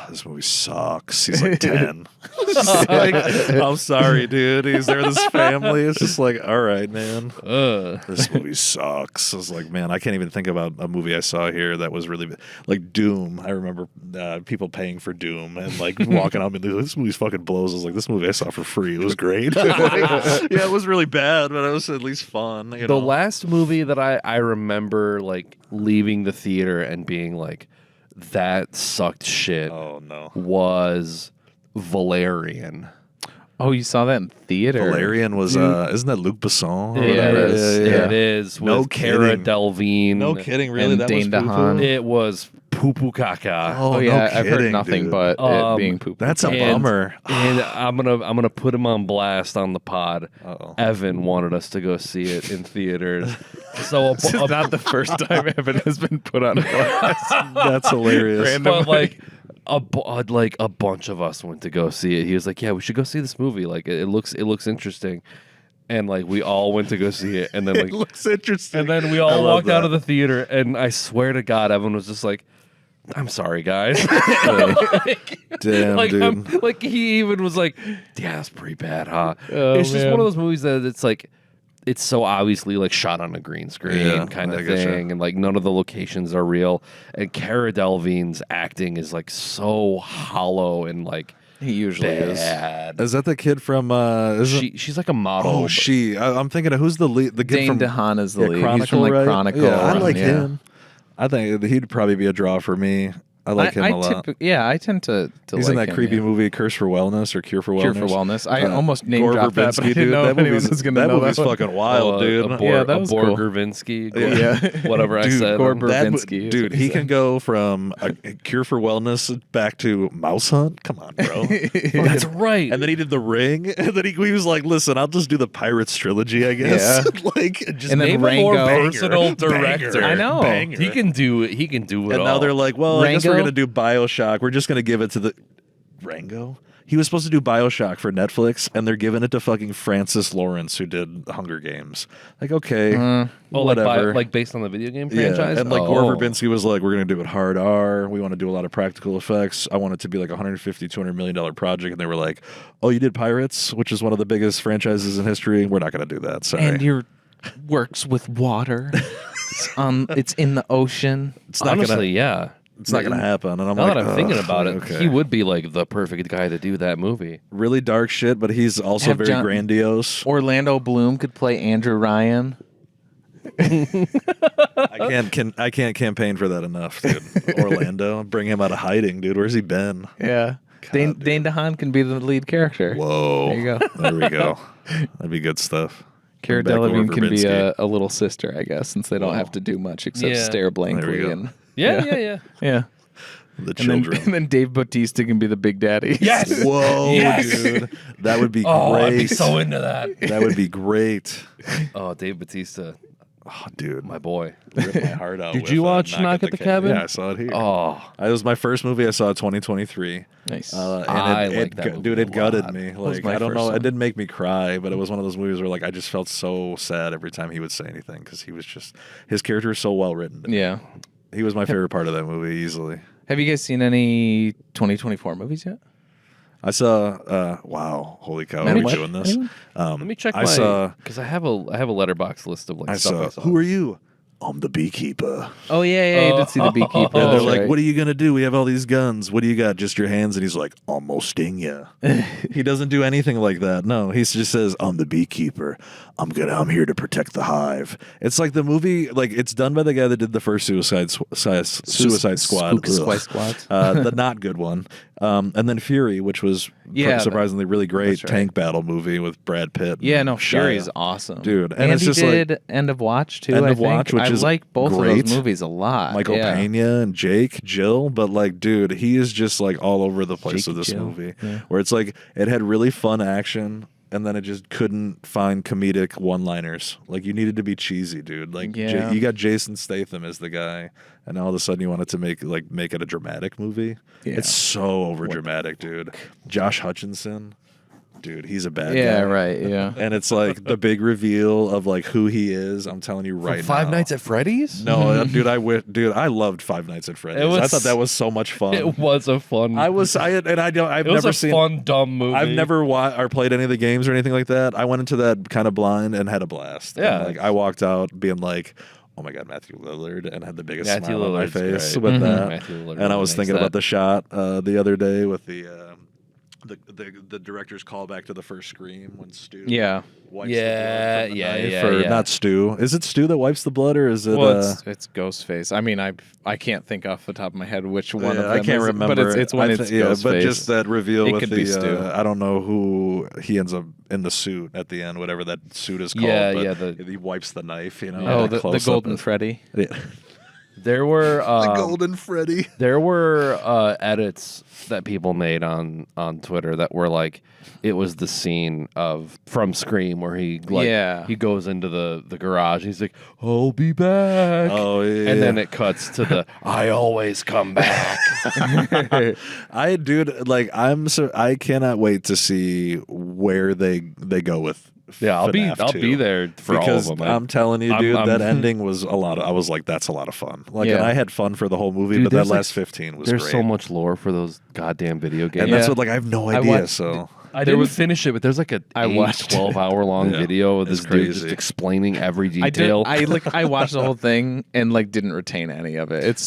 this movie sucks. He's like 10. Like, I'm sorry, dude. He's there with his family. It's just like, all right, man. This movie sucks. I was like, man, I can't even think about a movie I saw here that was really like Doom. I remember people paying for Doom and like walking out and like, this movie fucking blows. I was like, this movie I saw for free. It was great. Yeah, it was really bad, but it was at least fun. The last movie that I remember like leaving the theater and being like, that sucked shit. Oh no. Was Valerian. Oh, you saw that in theater. Valerian was isn't that Luc Besson? Yeah, it is. No with Cara kidding. Delevingne. No kidding, really? And That Dane was DeHaan. It was poo poo caca. Oh, yeah, I've heard nothing dude. but it being poop. That's a bummer. And I'm gonna put him on blast on the pod. Uh-oh. Evan wanted us to go see it in theaters. So This is not the first time Evan has been put on blast. That's hilarious. but like a bunch of us went to go see it. He was like, "Yeah, we should go see this movie. Like it looks interesting." And like we all went to go see it, and then like It looks interesting. and then we all walked out of the theater, and I swear to God, Evan was just like, "I'm sorry, guys." Damn, like, dude. like he even was like, "Yeah, that's pretty bad, huh?" Oh, it's just man. one of those movies that it's like, it's so obviously like shot on a green screen Yeah, kind I of getcha. thing, and like none of the locations are real. And Cara Delevingne's acting is like so hollow and like He usually is. bad. Is that the kid from? She's like a model. Oh, but- she. I'm thinking of who's the lead. The kid Dane from DeHaan is the lead. Chronicle, He's from like right? Chronicle. Yeah, I and, like him. I think he'd probably be a draw for me. I like him a lot. I tend to He's like in that him, creepy yeah. movie Curse for Wellness or Cure for Wellness. Cure for Wellness. I almost name Gore dropped that, but I Verbinski, didn't dude. know That if anyone movie's, was going to that know movie's that one. fucking wild, dude. Yeah, that was cool. Gorvinsky. Yeah. Whatever I Dude, said. Gore That Verbinski is dude, what he he can go from a Cure for Wellness back to Mouse Hunt. Come on, bro. That's right. And then he did The Ring, and then he was like, "Listen, I'll just do the Pirates trilogy, I guess." Yeah. Like, just And then name a more Rango. versatile director. I know. Banger. He can do it. He can do it And all. now they're like, "Well, I guess we're Rango? gonna do BioShock. We're just gonna give it to the Rango." He was supposed to do BioShock for Netflix, and they're giving it to fucking Francis Lawrence, who did Hunger Games. Like, okay, whatever. like based on the video game Yeah, franchise. and like Gore Verbinski was like, we're going to do it hard R. We want to do a lot of practical effects. I want it to be like a $150-200 million project. And they were like, oh, you did Pirates, which is one of the biggest franchises in history. We're not going to do that. Sorry. And your works with water. It's in the ocean. it's not honestly, gonna, yeah. it's not going to happen. And I'm Now like, that I'm thinking ugh, about it, okay. he would be like the perfect guy to do that movie. Really dark shit, but he's also Have very John- grandiose. Orlando Bloom could play Andrew Ryan. I can't campaign for that enough, dude. Orlando, bring him out of hiding, dude. Where's he been? Yeah. Dane DeHaan can be the lead character. Whoa. There you go. There we go. That'd be good stuff. Cara Bring back Gore Delevingne can be Verbinski. a little sister, I guess, since they don't have to do much except Yeah. stare blankly. There we go. And, Yeah. yeah. The And children. then Dave Bautista can be the big daddy. Yes. Whoa, Yes! dude. That would be Oh, great. I'd be so into that. That would be great. Oh, Dave Bautista, Oh, dude. my boy. Ripped my heart out. Did with, you watch Knock at the Cabin? Yeah, I saw it here. Oh, It was my first movie I saw in 2023. Nice. And I it, like that movie dude, it a gutted lot. me. was Like, my I don't first know. one. It didn't make me cry, but it was one of those movies where like I just felt so sad every time he would say anything because he was just his character was so well written. Yeah. He was my favorite part of that movie easily. Have you guys seen any 2024 movies yet? I saw. Wow, holy cow! Are Anyone? we doing this? Anyone? let me check I saw. because I have a letterbox list of like I stuff saw. I saw. Who are you? I'm the beekeeper. Oh yeah, you did see the beekeeper. And they're That's like, right. what are you going to do? We have all these guns. What do you got? Just your hands? And he's like, I'm going to sting you. He doesn't do anything like that. No, he just says, I'm the beekeeper. I'm here to protect the hive. It's like the movie, like it's done by the guy that did the first Suicide Squad. The not good one. And then Fury, which was surprisingly really great tank battle movie with Brad Pitt. Yeah, no, Fury's awesome. Dude. And it's just did like End of Watch too. End I of think. Watch, which I is like both great. of those movies a lot. Michael Pena and Jake, Jill, but like, dude, he is just like all over the place with this movie. Yeah. Where it's like it had really fun action, and then it just couldn't find comedic one-liners. Like you needed to be cheesy, dude. Like you got Jason Statham as the guy, and all of a sudden you wanted to make it a dramatic movie. Yeah. It's so over dramatic, dude. Josh Hutcherson. Dude, he's a bad guy. Yeah, right, yeah. And it's like the big reveal of like who he is. I'm telling you right now. Five Nights at Freddy's? No, dude, I loved Five Nights at Freddy's. I thought that was so much fun. It was a fun. I've never seen fun dumb movie. I've never or played any of the games or anything like that. I went into that kind of blind and had a blast. Yeah, and, like I walked out being like, oh my God, Matthew Lillard, and had the biggest smile on my face great. with that. Matthew Lillard and I was thinking that. about the shot the other day with the director's callback to the first Scream when Stu wipes the blood from the knife, or not Stu. Is it Stu that wipes the blood, or is it? Well, it's Ghostface. I mean, I can't think off the top of my head which one of them. I can't remember, but it's when it's Ghostface. But just that reveal it with could the be Stu. I don't know who he ends up in the suit at the end, whatever that suit is called. He wipes the knife. You know, the Golden Freddy. Yeah. There were the Golden Freddy. There were edits that people made on Twitter that were like, it was the scene from Scream where he goes into the garage. And he's like, I'll be back. Oh yeah. And then it cuts to the I always come back. I cannot wait to see where they go with. Yeah, I'll be there for because all of them. I'm telling you, dude, that ending was a lot. I was like, that's a lot of fun. Like, and I had fun for the whole movie, but that last 15 was there's great. so much lore for those goddamn video games, and that's what I have no idea. I didn't finish it, but there's like a 12-hour long video of this dude just explaining every detail. I watched the whole thing and like didn't retain any of it.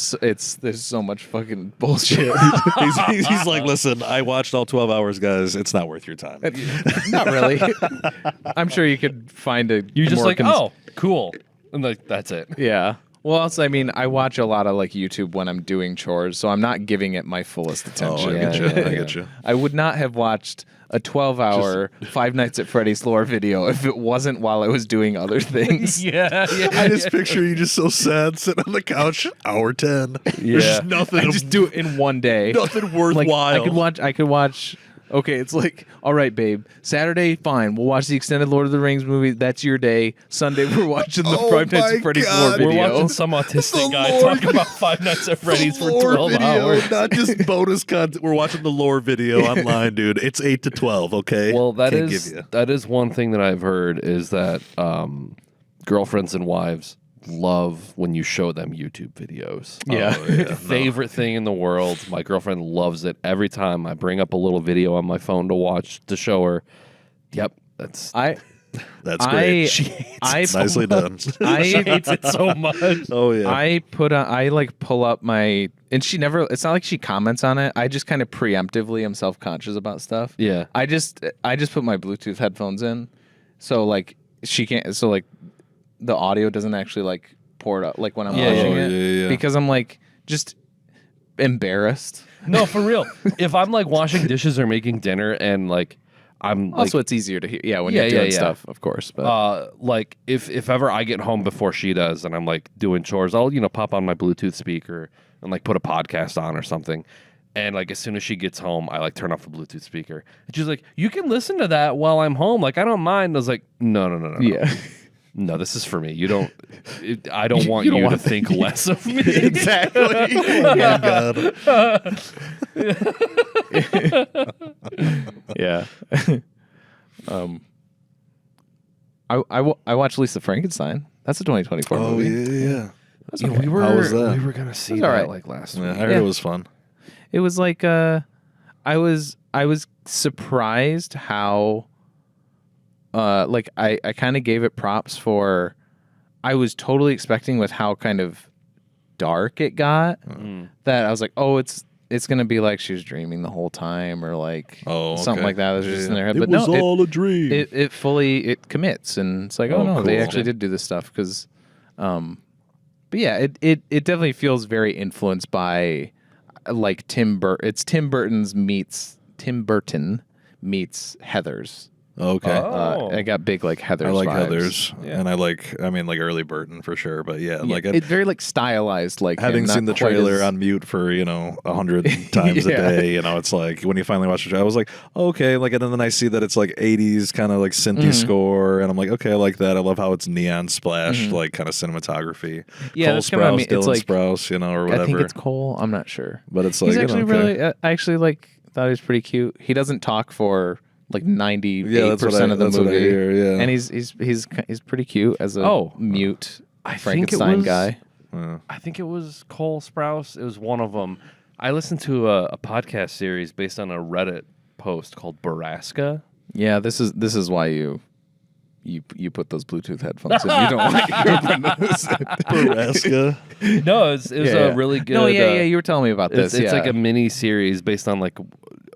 There's so much fucking bullshit. he's like, listen, I watched all 12 hours, guys. It's not worth your time. Not really. I'm sure you could find a. You're just like, oh, cool, and like that's it. Yeah. Well, also, I mean, I watch a lot of like YouTube when I'm doing chores, so I'm not giving it my fullest attention. Oh, I get you. I would not have watched a 12-hour Five Nights at Freddy's lore video if it wasn't while I was doing other things. I just picture you just so sad sitting on the couch, hour 10. There's just nothing. I just do it in one day. Nothing worthwhile. Like, I could watch. Okay, it's like, all right, babe. Saturday, fine. We'll watch the extended Lord of the Rings movie. That's your day. Sunday, we're watching the Five Nights at Freddy's lore video. We're watching some autistic guy talking about Five Nights at Freddy's for 12 hours. Not just bonus content. We're watching the lore video online, dude. It's 8 to 12, okay? Well, that is one thing that I've heard is that girlfriends and wives love when you show them YouTube videos. Favorite thing in the world. My girlfriend loves it. Every time I bring up a little video on my phone to show her. Yep, that's great. She hates it. Nicely done. I hates it so much. Oh yeah. I pull up my, and she never. It's not like she comments on it. I just kind of preemptively am self-conscious about stuff. Yeah. I just put my Bluetooth headphones in, so like she can't. So like the audio doesn't actually like pour it up like when I'm watching it because I'm like just embarrassed. No, for real. If I'm like washing dishes or making dinner and like I'm also it's easier to hear. Yeah, when you're doing stuff, of course. But like if ever I get home before she does and I'm like doing chores, I'll pop on my Bluetooth speaker and like put a podcast on or something. And like as soon as she gets home, I like turn off the Bluetooth speaker. And she's like, "You can listen to that while I'm home. Like I don't mind." I was like, "No. Yeah. No, this is for me. You don't. I don't want you to think less of me." Exactly. Oh my God. Yeah. I watched Lisa Frankenstein. That's a 2024 movie. Yeah. That's okay. We were gonna see that right. like last Yeah, week. I heard it was fun. It was like I was surprised how like I kind of gave it props for I was totally expecting with how kind of dark it got that I was like, oh, it's gonna be like she was dreaming the whole time or like something like that was just in their head. It But was no, all a dream. It fully commits, and it's like, oh no, they actually did do this stuff because, but yeah, it definitely feels very influenced by like It's Tim Burton meets Heathers. Okay. I got big like Heathers. I like vibes. Heathers, and I mean, like early Burton for sure. But yeah, like it's very like stylized. Like having him, not seen the quite trailer as- on mute for 100 times a day, it's like when you finally watch the show, I was like, okay, like, and then I see that it's like 80s kind of like synthy score, and I'm like, okay, I like that. I love how it's neon splashed, like kind of cinematography. Yeah, Cole that's kinda what I Sprouse, mean. It's Dylan like- Sprouse, or whatever. I think it's Cole. I'm not sure, but it's like he's actually okay. really. I actually like thought he was pretty cute. He doesn't talk for like 98% of the that's what I movie, hear, yeah. and he's pretty cute as a mute I think it Frankenstein was- guy. I think it was Cole Sprouse. It was one of them. I listened to a podcast series based on a Reddit post called Baraska. Yeah, this is why you put those Bluetooth headphones in. You don't want to hear this. Baraska. No, it was a really good. No, yeah, you were telling me about this. It's yeah. like a mini series based on like a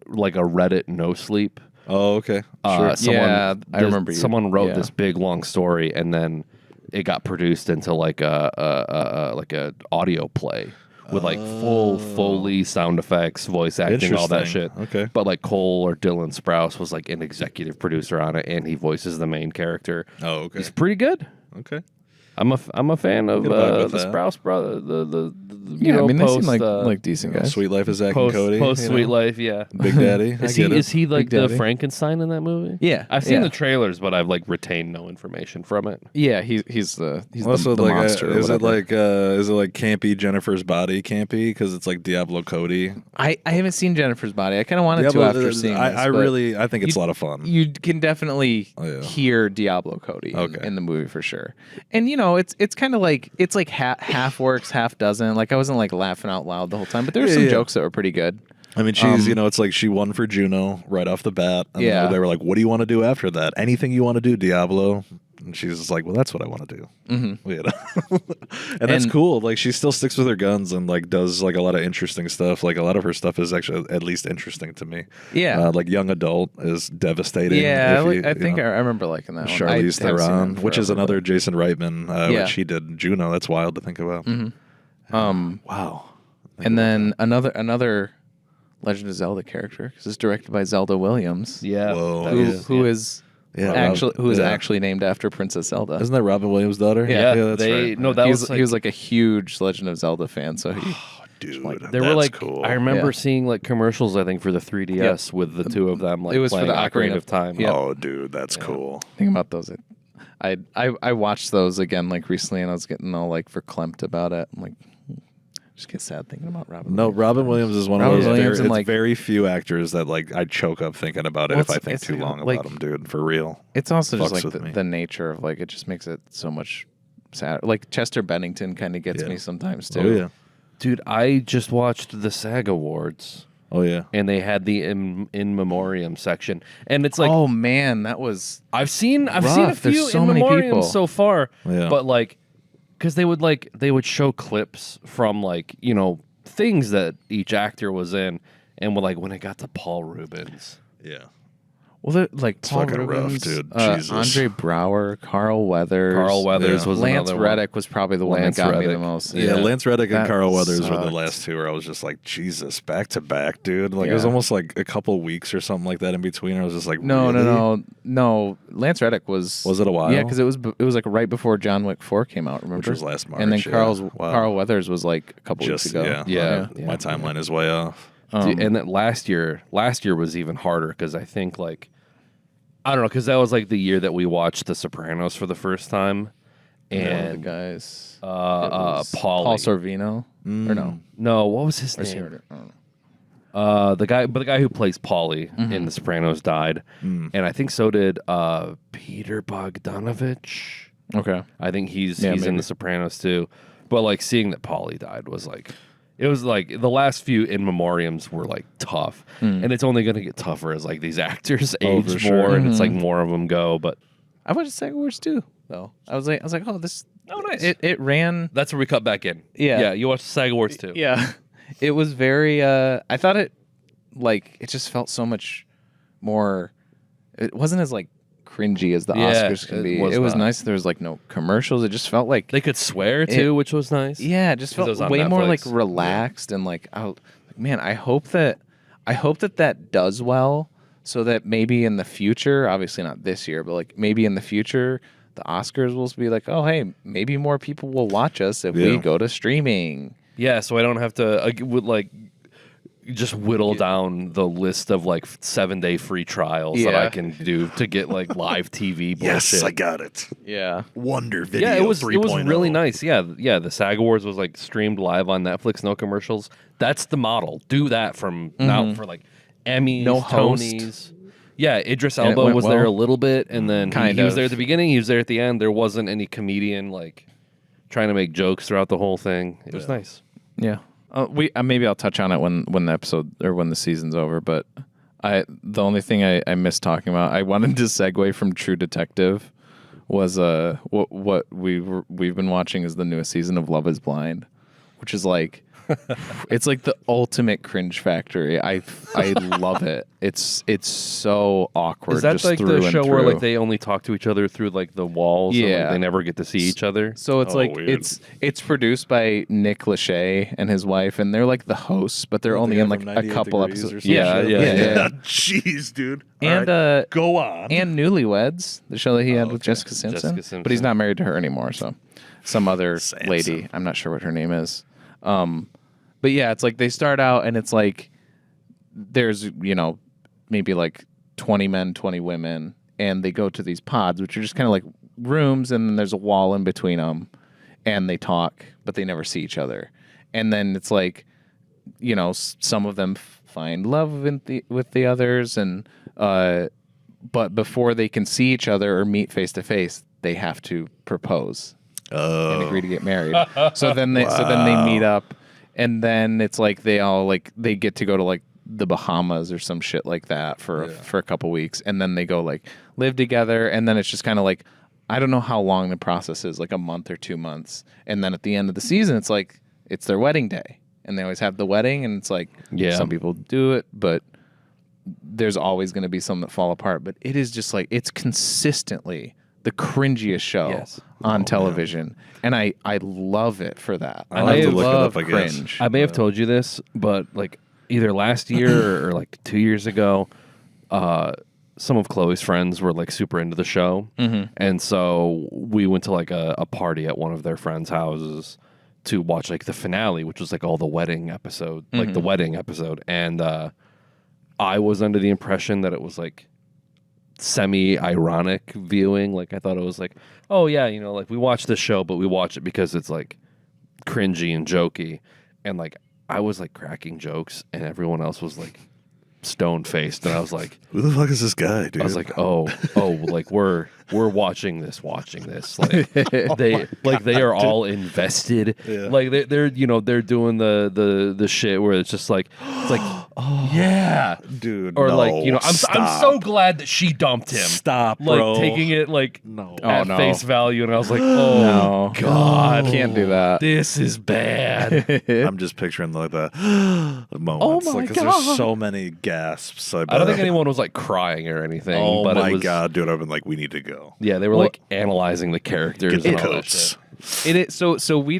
Reddit no sleep. Oh, okay. Sure. I remember you. Someone wrote Yeah. this big long story, and then it got produced into like a audio play with like full Foley sound effects, voice acting, all that shit. Interesting. Okay. But like Cole or Dylan Sprouse was like an executive producer on it, and he voices the main character. Oh, okay. He's pretty good. Okay. I'm a fan of Get vibe with the that. Sprouse brother. The Yeah, I mean, they post, seem like decent guys. Sweet Life of Zach post, and Cody. post Sweet Life. Yeah. Big Daddy. Is he like Big the Daddy. Frankenstein in that movie? Yeah, I've seen yeah. the trailers, but I've like retained no information from it. Yeah, he's the Also, the like, monster. or is it whatever. like campy Jennifer's Body campy because it's like Diablo Cody? I haven't seen Jennifer's Body. I kind of wanted to after seeing this. I but I think it's a lot of fun. You can definitely yeah. hear Diablo Cody Okay. in the movie for sure. And it's kind of like half works, half doesn't. Like I wasn't like laughing out loud the whole time, but there were some jokes that were pretty good. I mean, she's it's like she won for Juno right off the bat. And Yeah. they were like, "What do you want to do after that? Anything you want to do, Diablo?" And she's just like, "Well, that's what I want to do." Mm-hmm. And that's cool. Like she still sticks with her guns and like does like a lot of interesting stuff. Like a lot of her stuff is actually at least interesting to me. Yeah. like Young Adult is devastating. Yeah, if you- I you think know. I remember liking that one. Charlize I haven't seen Theron, that which is forever, another Jason Reitman, Yeah. which he did Juno. That's wild to think about. Wow. And then another Legend of Zelda character because it's directed by Zelda Williams. Yeah. Whoa. that who is- is who is yeah. actually named after Princess Zelda. Isn't that Robin Williams' daughter? Yeah, that's they- right. no, that he was was like a huge Legend of Zelda fan, so he Dude, There were that's like cool. I remember Yeah. seeing like commercials I think for the 3DS with the two of them like It was for playing the Ocarina of Time. Yeah. Oh, dude, that's cool. think about those. I watched those again like recently, and I was getting all like verklempt about it. I'm like, just get sad thinking about Robin. No, Williams. Robin Williams is one Robin of those Williams very, and, it's like- very few actors that like I choke up thinking about it Well, if I think it's too long like- about him, dude. For real. It's also just fucks like with me. the nature of like it just makes it so much sad. Like Chester Bennington kind of gets Yeah. me sometimes too. Oh yeah. Dude, I just watched the SAG Awards Oh yeah. and they had the in memoriam section, and it's like oh man, that was I've seen a rough. There's few so in many memoriams people. so far, Yeah. but like because they would show clips from like things that each actor was in, and when it got to Paul Rubens. Yeah. well, they're like It's Paul fucking rough, Rubens, dude. Jesus. Andre Brower, Carl Weathers. Carl Weathers Yeah. was Lance another Reddick was probably the one Lance that got me the Reddick. most. Yeah, Lance Reddick and That Carl Weathers were the sucked. last two where I was just like, Jesus, back to back, dude. Like it Yeah. was almost like a couple weeks or something like that in between. I was just like, No, really? no. Lance Reddick was. Was it a while? Yeah, because it was like right before John Wick 4 came out. Remember? Which was last March. And then yeah. Wow. Carl Weathers was like a couple weeks ago. Yeah. My timeline is way off. Dude, and then last year was even harder because I think like I don't know because that was like the year that we watched The Sopranos for the first time, And the and guys. Paul Paul Sorvino. Or no? No, what was his Or is he name? already- I don't know. The guy who plays Paulie in The Sopranos died, and I think so did Peter Bogdanovich. Okay. I think he's Yeah, in maybe. The Sopranos too. But like seeing that Paulie died was like, it was like the last few in memoriams were like tough, and it's only going to get tougher as like these actors age for more, sure. and it's like more of them go. But I watched SAG Awards too, though. I was like, oh, this Oh, nice. It ran. That's where we cut back in. Yeah. Yeah, you watched the SAG Awards too. Yeah. It was very, I thought it just felt so much more, it wasn't as like cringy as the Oscars can be. It was nice. There was like no commercials. It just felt like They could swear too, which was nice. yeah, it just Because it felt was on way more Netflix. like relaxed and like, man, I hope that does well so that maybe in the future, obviously not this year, but like maybe in the future, the Oscars will be like, oh, hey, maybe more people will watch us if we go to streaming. Yeah, so I don't have to just whittle down the list of like 7-day free trials that I can do to get like live TV bullshit. Yes, I got it. Yeah. Wonder Video. Yeah, it was 3.0. really nice. Yeah, the SAG Awards was like streamed live on Netflix, no commercials. That's the model. Do that from now for like Emmys, No host. Tonys. Yeah, Idris And it Elba went was there well. a little bit, and then Kind he was of. there at the beginning. He was there at the end. There wasn't any comedian like trying to make jokes throughout the whole thing. It was nice. Yeah. Maybe I'll touch on it when the episode or when the season's over. But the only thing I missed talking about, I wanted to segue from True Detective, was what we've been watching is the newest season of Love Is Blind, which is like it's like the ultimate cringe factory. I love it. It's so awkward. Is that just like through the and show where through. like they only talk to each other through like the walls? And, like, Yeah. they never get to see each other. So it's like weird. it's produced by Nick Lachey and his wife, and they're like the hosts, but they're only guy in like from a 98 couple Degrees or episodes. some Yeah, shit. yeah. Jeez, dude. All And right, go on. and Newlyweds, the show that he had with Jessica Simpson. Jessica Simpson. But he's not married to her anymore, so some other Samson. lady. I'm not sure what her name is. But yeah, it's like they start out and it's like there's, maybe like 20 men, 20 women, and they go to these pods, which are just kind of like rooms, and then there's a wall in between them, and they talk, but they never see each other. And then it's like, some of them find love with the others, and but before they can see each other or meet face to face, they have to propose and agree to get married. So then they meet up, and then it's like they all like they get to go to like the Bahamas or some shit like that for a couple weeks, and then they go like live together, and then it's just kind of like I don't know how long the process is, like a month or 2 months, and then at the end of the season, it's like it's their wedding day, and they always have the wedding, and it's like some people do it, but there's always going to be some that fall apart. But it is just like it's consistently the cringiest show on television, and I love it for that. I'll have to look it love up, I guess. cringe. I may have told you this, but like either last year or like 2 years ago, some of Chloe's friends were like super into the show, and so we went to like a party at one of their friends' houses to watch like the finale, which was like all the wedding episode, like the wedding episode, and I was under the impression that it was like semi-ironic viewing. Like I thought it was like, oh yeah, like we watch this show, but we watch it because it's like cringy and jokey, and like I was like cracking jokes, and everyone else was like stone-faced, and I was like, Who the fuck is this guy, dude? I was like, oh, like we're watching this. Like they are all invested. Yeah. Like they're doing the shit where it's just like yeah, dude, or no, like I'm stop. so glad that she dumped him. Stop, like bro. taking it like No. at no. face value, and I was like, oh No. god, Can't do that. this is bad. I'm just picturing like the moments. Oh my like, 'cause there's so many gasps. I don't think anyone was like crying or anything. Oh but my it was, god, dude! I've been like, we need to go. Yeah, they were like analyzing the characters Get and the all that coats. shit. It is so we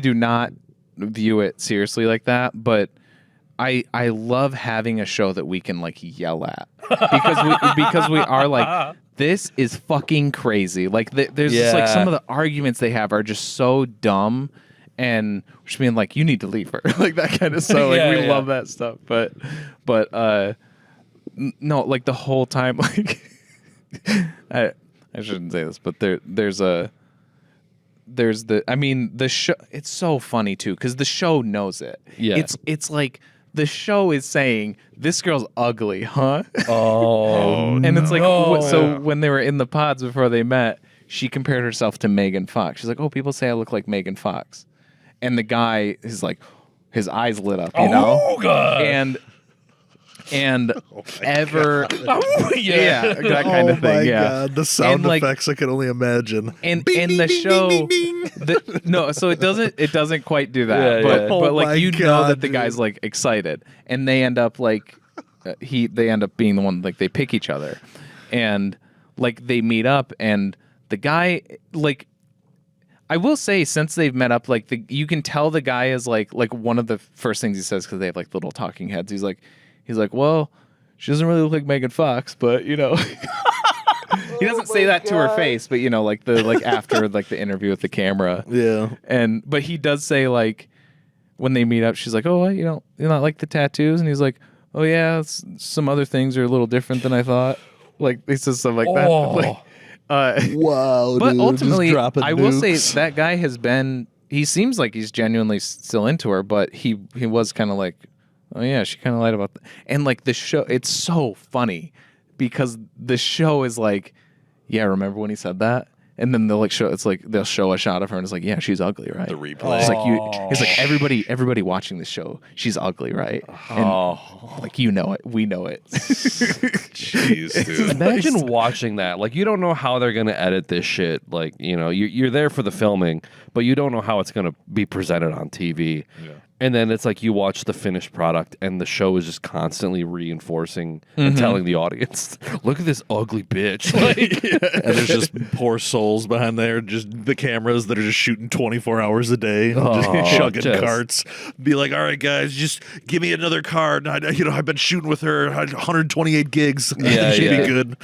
do not view it seriously like that, but I love having a show that we can like yell at because we are like, this is fucking crazy. Like there's just like some of the arguments they have are just so dumb, and just being like, you need to leave her, like that kind of stuff. Like we love that stuff, but no, like the whole time, like I shouldn't say this, but there's the show. It's so funny too because the show knows it. Yeah. It's like the show is saying this girl's ugly, huh? Oh, And it's like no. so when they were in the pods before they met, she compared herself to Megan Fox. She's like, oh, people say I look like Megan Fox, and the guy is like, his eyes lit up, Oh, God. and and ever yeah, that kind of thing. Yeah, God, the sound And, effects I can only imagine. and the show no, so it doesn't quite do that, but Oh my like you know God, that the guy's like excited, and they end up like they end up being the one, like they pick each other, and like they meet up, and the guy, like, I will say, since they've met up, like you can tell the guy is like one of the first things he says, because they have like little talking heads. He's like, well, she doesn't really look like Megan Fox, but you know, he doesn't say that to her face, but you know, like after like the interview with the camera, Yeah. but he does say, like, when they meet up, she's like, oh, you know, you not like the tattoos, and he's like, oh yeah, some other things are a little different than I thought. Like he says stuff like that. Like, Wow, but dude, ultimately, just dropping I will say nukes. that guy has been. He seems like he's genuinely still into her, but he was kind of like, oh yeah, she kind of lied about that. And like the show, it's so funny because the show is like, yeah, remember when he said that? And then they'll like show, it's like they'll show a shot of her and it's like, yeah, she's ugly, right? The replay. It's like it's like everybody watching this show, she's ugly, right? And like, you know it, we know it. Jeez, dude. Imagine watching that. Like, you don't know how they're going to edit this shit. Like, you know, you're there for the filming, but you don't know how it's going to be presented on TV. Yeah. And then it's like you watch the finished product, and the show is just constantly reinforcing and telling the audience, "Look at this ugly bitch." Like, And there's just poor souls behind there, just the cameras that are just shooting 24 hours a day, just chugging carts. Be like, all right, guys, just give me another card. I've been shooting with her 128 gigs. Yeah, She'd yeah. be good.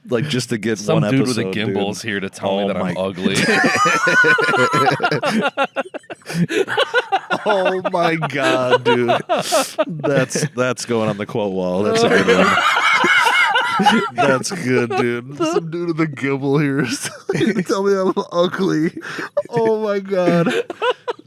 Like, just to get some one dude episode, with a gimbal is here to tell me that I'm ugly. Oh my God, dude. That's going on the quote wall. That's a good one. That's good, dude. Some dude with a gimbal here is tell me I'm ugly. Oh my God.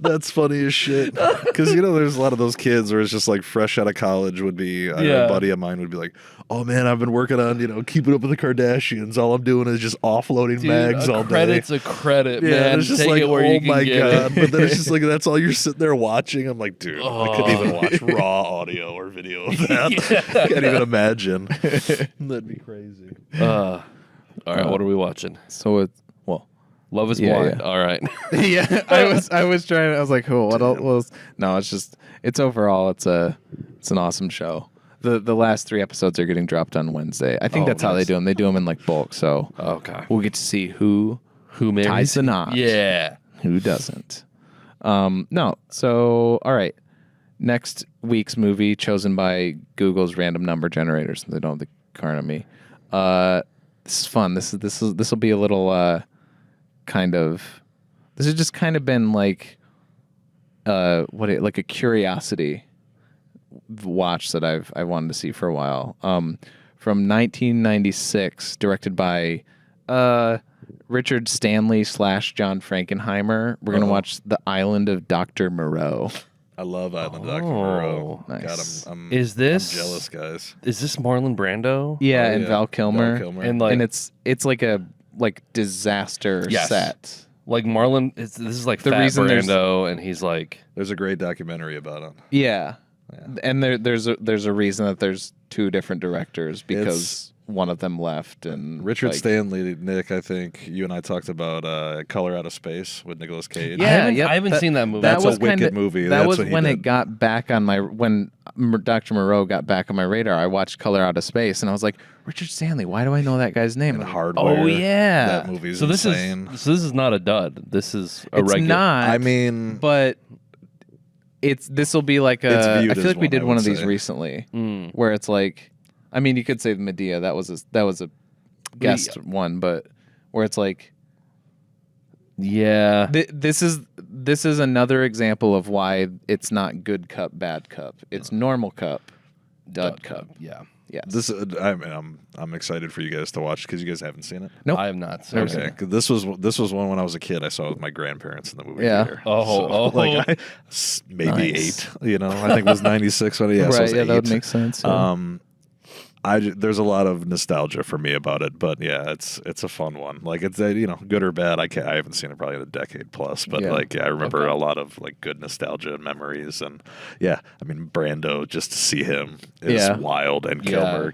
That's funny as shit. Because, you know, there's a lot of those kids where it's just like fresh out of college would be, a buddy of mine would be like, oh man, I've been working on, you know, keeping up with the Kardashians. All I'm doing is just offloading mags all day. Credit's a credit, Yeah, man. it's just Take like, it where oh you can my get God. it. But then it's just like, that's all you're sitting there watching. I'm like, dude, I couldn't even watch raw audio or video of that. Can't even imagine. That'd be crazy. All right, what are we watching? So it's Love is Yeah, Blind. yeah. All right. yeah, I was trying. I was like, cool. What else? No, it's overall, it's an awesome show. The last 3 episodes are getting dropped on Wednesday. I think that's how they do them. They do them in like bulk. So Okay. we'll get to see who marries ties the knot. Yeah. Who doesn't? No. So all right. Next week's movie chosen by Google's random number generator, since they don't have the card on me. This is fun. This will be a little kind of. This has just kind of been like like a curiosity watch that I wanted to see for a while. From 1996, directed by Richard Stanley / John Frankenheimer. We're gonna watch The Island of Dr. Moreau. I love Island Dr. Moreau. Nice. God, I'm Jealous, guys. Is this Marlon Brando? Yeah, Oh, and yeah. Val Kilmer. And like, And it's like a disaster set. like Marlon. This is like The Fat reason there's- Brando, and he's like, There's a great documentary about it. Yeah. And there's a reason that there's 2 different directors, because one of them left. And Richard like, Stanley, Nick, I think you and I talked about Color Out of Space with Nicolas Cage. Yeah, I haven't seen that movie. That's was a wicked kinda- movie. That That's was what he when did. it got back on when Dr. Moreau got back on my radar. I watched Color Out of Space, and I was like, Richard Stanley. Why do I know that guy's name? And And Hardware. Oh yeah. That movie's so this insane. is this is not a dud. This is a It's regular. not. I mean, but this will be like It's a. viewed I feel as like we one, did I one would of these say. recently, where it's like, I mean, you could say Medea. That was a guest one, but where it's like, Yeah. this is another example of why it's not good cup, bad cup. It's normal cup, dud cup. Yeah. Yes. this I'm excited for you guys to watch because you guys haven't seen it. Nope. I have not seen Never it. seen Okay, 'cause this was one when I was a kid. I saw it with my grandparents in the movie Yeah. theater. Like maybe Nice. 8. You know, I think it was 96 when. Yeah, so I right. was Yeah, that would 8. make sense. Yeah. there's a lot of nostalgia for me about it, but yeah, it's a fun one. Like it's good or bad. I haven't seen it probably in a decade plus, but I remember a lot of like good nostalgia and memories, and I mean Brando, just to see him is wild, and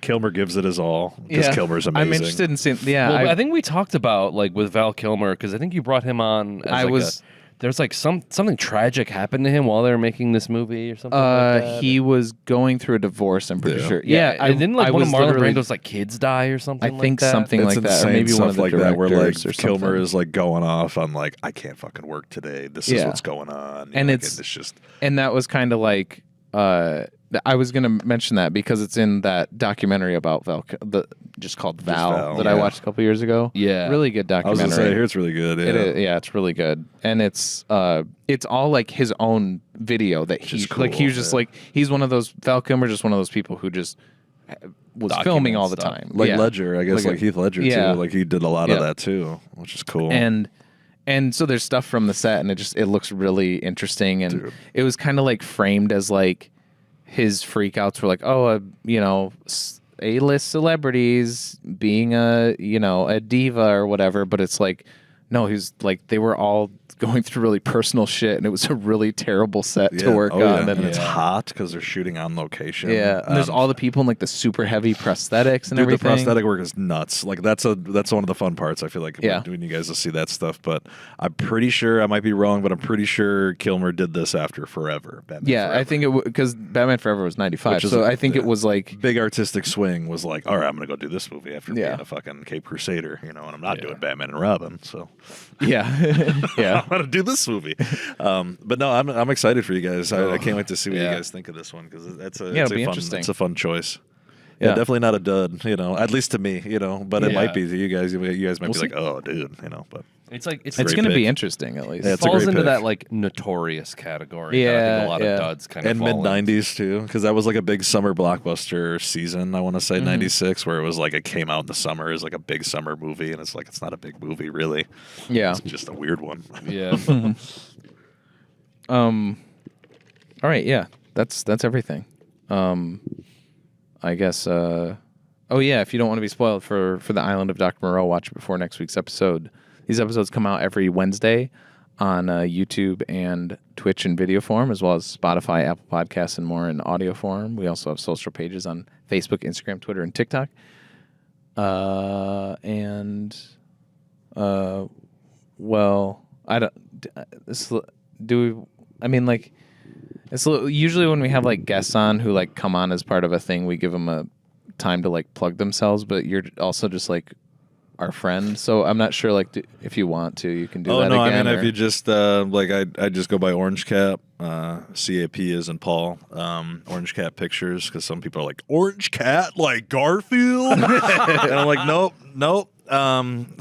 Kilmer gives it his all because Kilmer's amazing. I'm interested in seeing. I think we talked about like with Val Kilmer because I think you brought him on. As there's like something tragic happened to him while they were making this movie or something like that. He was going through a divorce, I'm pretty sure. And didn't like one of Marlon Brando's like kids die or something I think like that? something it's like that. Or maybe one of the like directors that where like or Kilmer something. is like going off on like, I can't fucking work today. This is what's going on. And it's just... And that was kind of like... I was going to mention that because it's in that documentary about Val, just called Val, that I watched a couple years ago. Yeah, really good documentary. I was going to say, I hear it's really good. Yeah, It's really good, and it's all like his own video that he's cool, like he was just like he's one of those Val Kilmer, just one of those people who just was filming all the time, like Ledger, I guess, like Heath Ledger too. Like he did a lot of that too, which is cool. And so there's stuff from the set, and it looks really interesting, and it was kind of like framed as like. His freakouts were like, A-list celebrities being a diva or whatever, but it's like, no, he's like they were all going through really personal shit, and it was a really terrible set to work on. And it's hot because they're shooting on location. Yeah, and there's all the people in like the super heavy prosthetics and everything. The prosthetic work is nuts. Like that's one of the fun parts. I feel like when you guys will see that stuff. But I'm pretty sure I might be wrong, but I'm pretty sure Kilmer did this after Forever. Forever. I think it because Batman Forever was 95, so I think it was like big artistic swing was like, all right, I'm gonna go do this movie after being a fucking Cape Crusader, and I'm not doing Batman and Robin, so I'm gonna do this movie. But no, I'm excited for you guys. I can't wait to see what you guys think of this one because it's a fun choice. Yeah, definitely not a dud, at least to me, but it might be to you guys. You guys might be like, oh, dude, but it's like it's going to be interesting at least. It falls into that like notorious category. Yeah, that I think a lot of duds kind of and mid '90s too, because that was like a big summer blockbuster season. I want to say '96, where it was like it came out in the summer as like a big summer movie, and it's like it's not a big movie really. Yeah, it's just a weird one. Yeah. All right. Yeah, that's everything. I guess. If you don't want to be spoiled for the Island of Dr. Moreau, watch it before next week's episode. These episodes come out every Wednesday on YouTube and Twitch in video form, as well as Spotify, Apple Podcasts, and more in audio form. We also have social pages on Facebook, Instagram, Twitter, and TikTok. It's usually when we have like guests on who like come on as part of a thing, we give them a time to like plug themselves, but you're also just like our friend, so I'm not sure like if you want to, you can do that again. I mean, if you just I just go by Orange Cap, CAP is in Paul, Orange Cat Pictures, because some people are like, Orange Cat like Garfield? And I'm like, nope.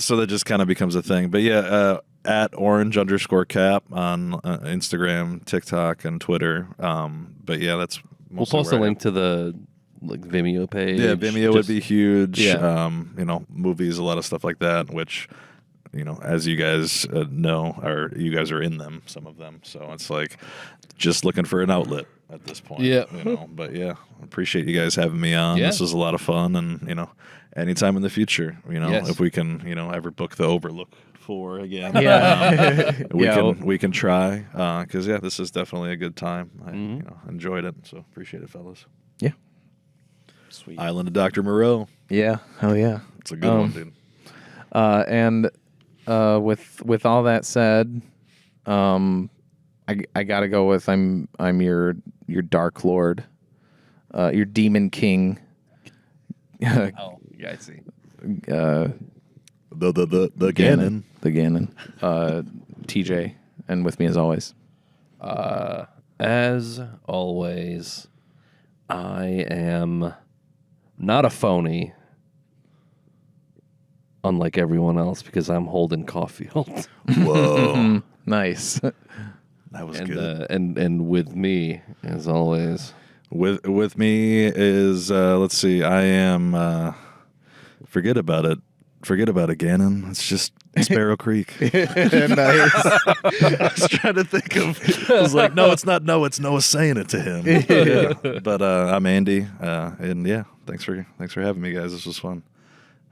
So that just kind of becomes a thing. But yeah, at orange_cap on Instagram, TikTok, and Twitter. But yeah, that's we'll post a link to the Vimeo page. Yeah, Vimeo would be huge. Yeah. Movies, a lot of stuff like that, which, as you guys know, you guys are in them, some of them. So it's like just looking for an outlet at this point. Yeah. But yeah, appreciate you guys having me on. Yeah. This was a lot of fun, and anytime in the future, if we can, ever book the Overlook 4 again. Yeah. We can try, because this is definitely a good time. I enjoyed it, so appreciate it, fellas. Yeah. Sweet. Island of Dr. Moreau. Yeah, hell yeah. It's a good one, dude. And with all that said, I gotta go with I'm your Dark Lord, your Demon King. Yeah, I see. The Ganon. The Ganon. TJ, and with me as always. As always, I am not a phony, unlike everyone else, because I'm Holden Caulfield. Whoa. Nice. That was good. And with me, as always. With me is, let's see, I am, forget about it, forget about it, Gannon. It's just Sparrow Creek. Nice. I was trying to think of. I was like, no, it's not. No, it's Noah saying it to him. Yeah. But I'm Andy, and yeah, thanks for having me, guys. This was fun.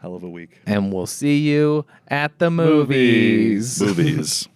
Hell of a week. And we'll see you at the movies. Movies.